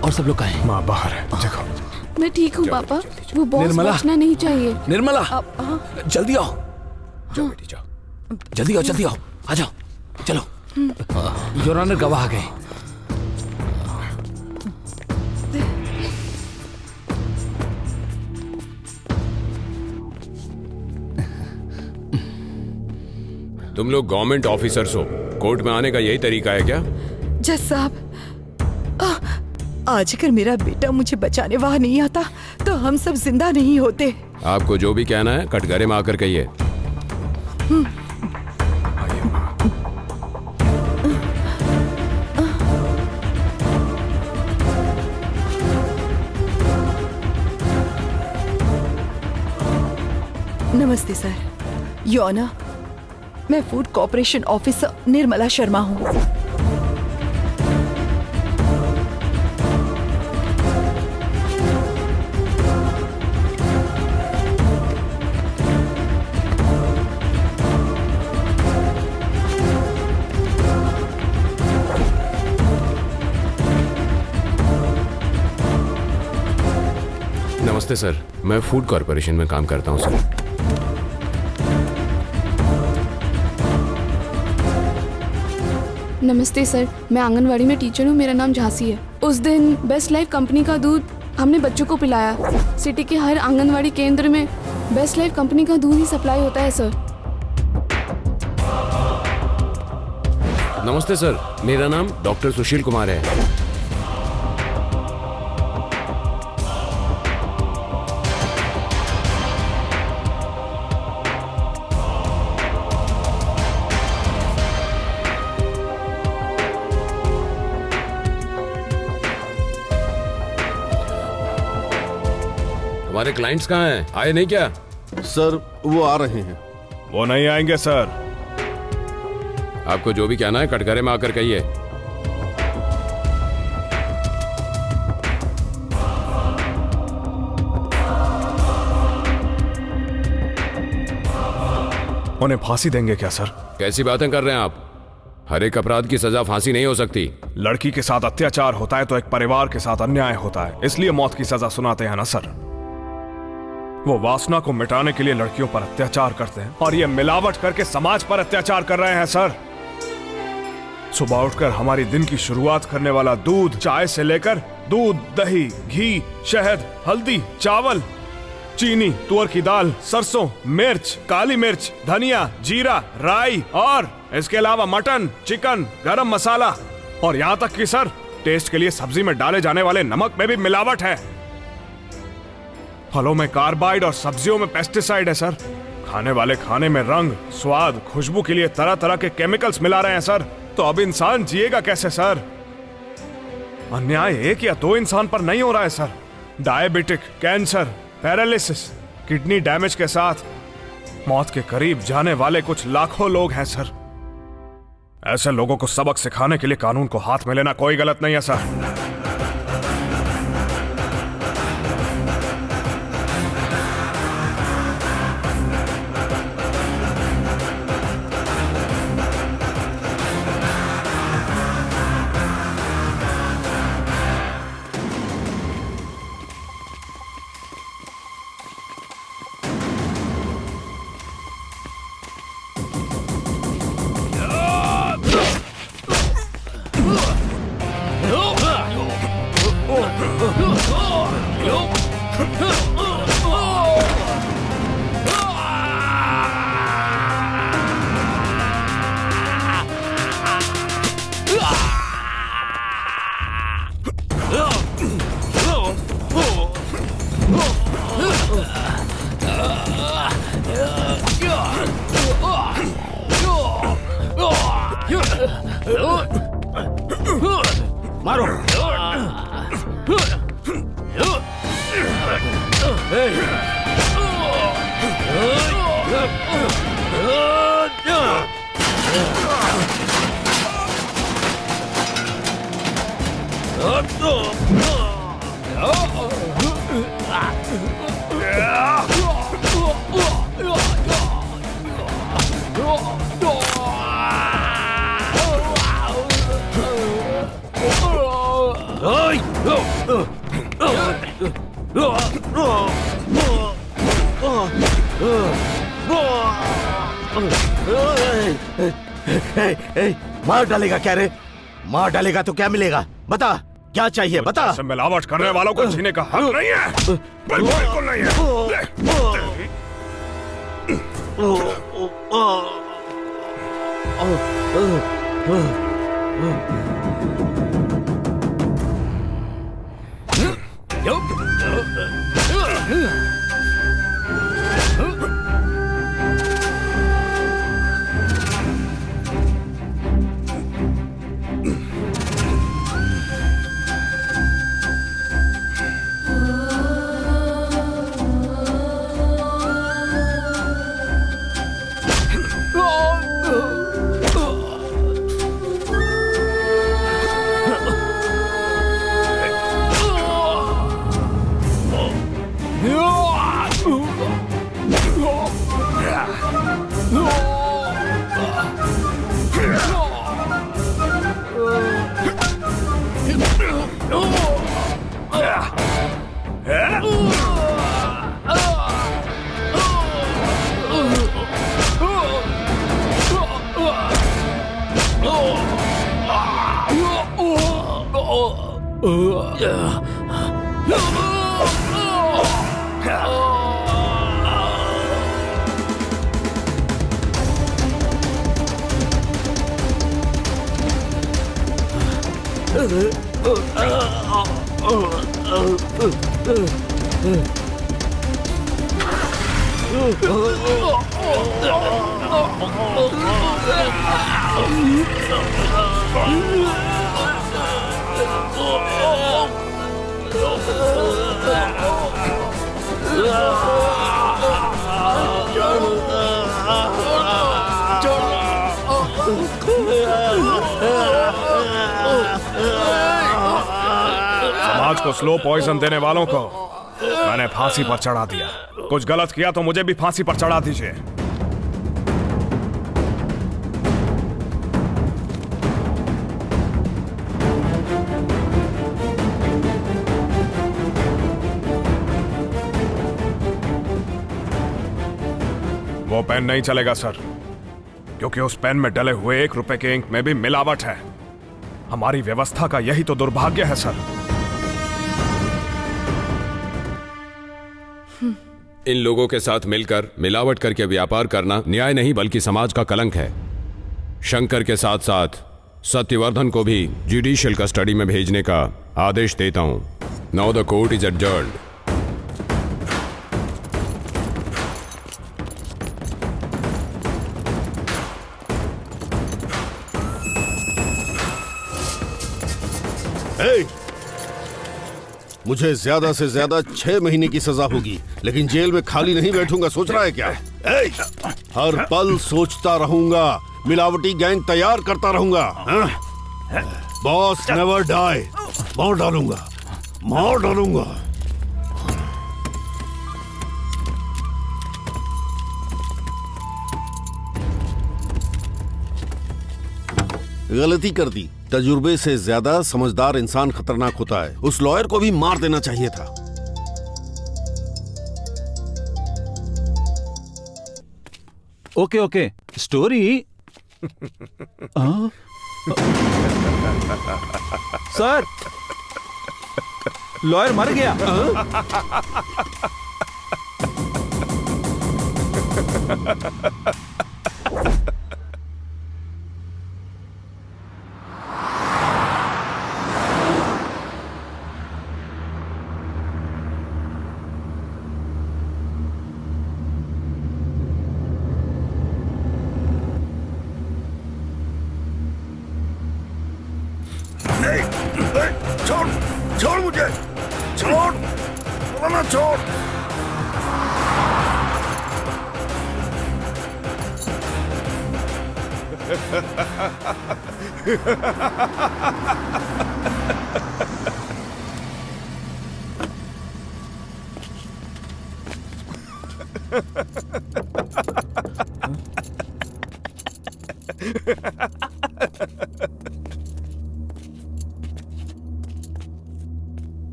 और सब लोग कहाँ हैं? माँ बाहर है, देखो। मैं ठीक हूँ पापा, वो बॉस पहुंचना नहीं चाहिए। निर्मला, जल्दी आओ। जाओ बेटी जाओ। जल्दी आओ, आ जाओ, चलो। योर ऑनर, गवाह आ गए। तुम लोग गवर्नमेंट ऑफिसर्स हो, कोर्ट में आने का यही तरीका है क्या? जज साहब, आज अगर मेरा बेटा मुझे बचाने वहां नहीं आता तो हम सब जिंदा नहीं होते। आपको जो भी कहना है कटघरे में आकर कहिए। नमस्ते सर। योर ऑनर, मैं food corporation officer Nirmala Sharma हूँ। नमस्ते सर, मैं फूड कॉर्पोरेशन में काम करता हूँ सर। नमस्ते सर, मैं आंगनवाड़ी में टीचर हूँ, मेरा नाम झांसी है। उस दिन बेस्ट लाइफ कंपनी का दूध हमने बच्चों को पिलाया। सिटी के हर आंगनवाड़ी केंद्र में बेस्ट लाइफ कंपनी का दूध ही सप्लाई होता है सर। नमस्ते सर, मेरा नाम डॉक्टर सुशील कुमार है। हमारे क्लाइंट्स कहाँ हैं? आए नहीं क्या? सर वो आ रहे हैं। वो नहीं आएंगे सर। आपको जो भी कहना है कटघरे में आकर कहिए। उन्हें फांसी देंगे क्या सर? कैसी बातें कर रहे हैं आप? हर एक अपराध की सजा फांसी नहीं हो सकती। लड़की के साथ अत्याचार होता है तो एक परिवार के साथ अन्याय होता है, इसलिए मौत की सजा सुनाते हैं ना सर। वो वासना को मिटाने के लिए लड़कियों पर अत्याचार करते हैं और ये मिलावट करके समाज पर अत्याचार कर रहे हैं सर। सुबह उठकर हमारी दिन की शुरुआत करने वाला दूध, चाय से लेकर दूध, दही, घी, शहद, हल्दी, चावल, चीनी, तुअर की दाल, सरसों, मिर्च, काली मिर्च, धनिया, जीरा, राई और इसके अलावा मटन, चिकन, गरम मसाला और यहाँ तक कि सर टेस्ट के लिए सब्जी में डाले जाने वाले नमक में भी मिलावट है। फलों में कार्बाइड और सब्जियों में पेस्टिसाइड है सर। खाने वाले खाने में रंग, स्वाद, खुशबू के लिए तरह तरह के केमिकल्स मिला रहे हैं सर। तो अब इंसान जिएगा कैसे सर? अन्याय एक या दो इंसान पर नहीं हो रहा है sir. Diabetic, cancer, paralysis, kidney damage के साथ मौत के करीब जाने वाले कुछ लाखों लोग हैं सर। ऐसे लोगों को सबक सिखाने के लिए कानून को हाथ में लेना कोई गलत नहीं है सर। मारो। मार डालेगा क्या रे? मार डालेगा तो क्या मिलेगा? बता, क्या चाहिए बता। मिलावट करने वालों को छीने का हक नहीं है। बिल्कुल नहीं है। No! समाज को स्लो पॉइजन देने वालों को मैंने फांसी पर चढ़ा दिया। कुछ गलत किया तो मुझे भी फांसी पर चढ़ा दीजिए। वो पेन नहीं चलेगा सर, क्योंकि उस पेन में डले हुए 1 रुपए के इंक में भी मिलावट है। हमारी व्यवस्था का यही तो दुर्भाग्य है सर। इन लोगों के साथ मिलकर मिलावट करके व्यापार करना न्याय नहीं बल्कि समाज का कलंक है। शंकर के साथ साथ सत्यवर्धन को भी जुडिशियल कस्टडी में भेजने का आदेश देता हूं। Now the court is adjourned. मुझे ज्यादा से ज्यादा 6 महीने की सजा होगी, लेकिन जेल में खाली नहीं बैठूंगा। सोच रहा है क्या? हर पल सोचता रहूंगा, मिलावटी गैंग तैयार करता रहूंगा। Boss never die. मार डालूंगा, मार डालूंगा। गलती कर दी। तजुर्बे से ज्यादा समझदार इंसान खतरनाक होता है। उस लॉयर को भी मार देना चाहिए था। Okay okay, story. Sir, lawyer मर गया। छोड़, छोड़ मुझे, छोड़, वरना छोड़।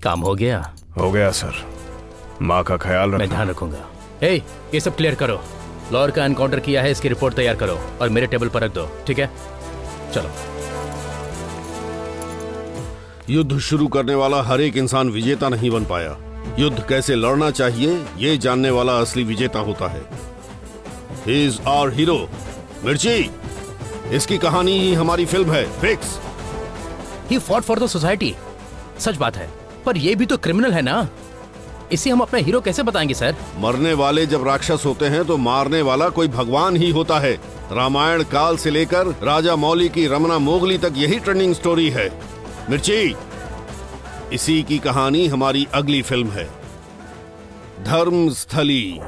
काम हो गया? हो गया सर। माँ का ख्याल रखना। मैं ध्यान रखूंगा। ये सब क्लियर करो। लॉयर का एनकाउंटर किया है, इसकी रिपोर्ट तैयार करो और मेरे टेबल पर रख दो, ठीक है? चलो। युद्ध शुरू करने वाला हर एक इंसान विजेता नहीं बन पाया। युद्ध कैसे लड़ना चाहिए ये जानने वाला असली विजेता होता है। He is our hero। मिर्ची, इसकी कहानी ही हमारी फिल्म है। Fix. He fought for the society। सच बात है, पर ये भी तो क्रिमिनल है ना। इसे हम अपना हीरो कैसे बताएंगे सर? मरने वाले जब राक्षस होते हैं तो मारने वाला कोई भगवान ही होता है। रामायण काल से लेकर राजा मौली की रमना मोगली तक यही ट्रेंडिंग स्टोरी है। मिर्ची, इसी की कहानी हमारी अगली फिल्म है, धर्मस्थली।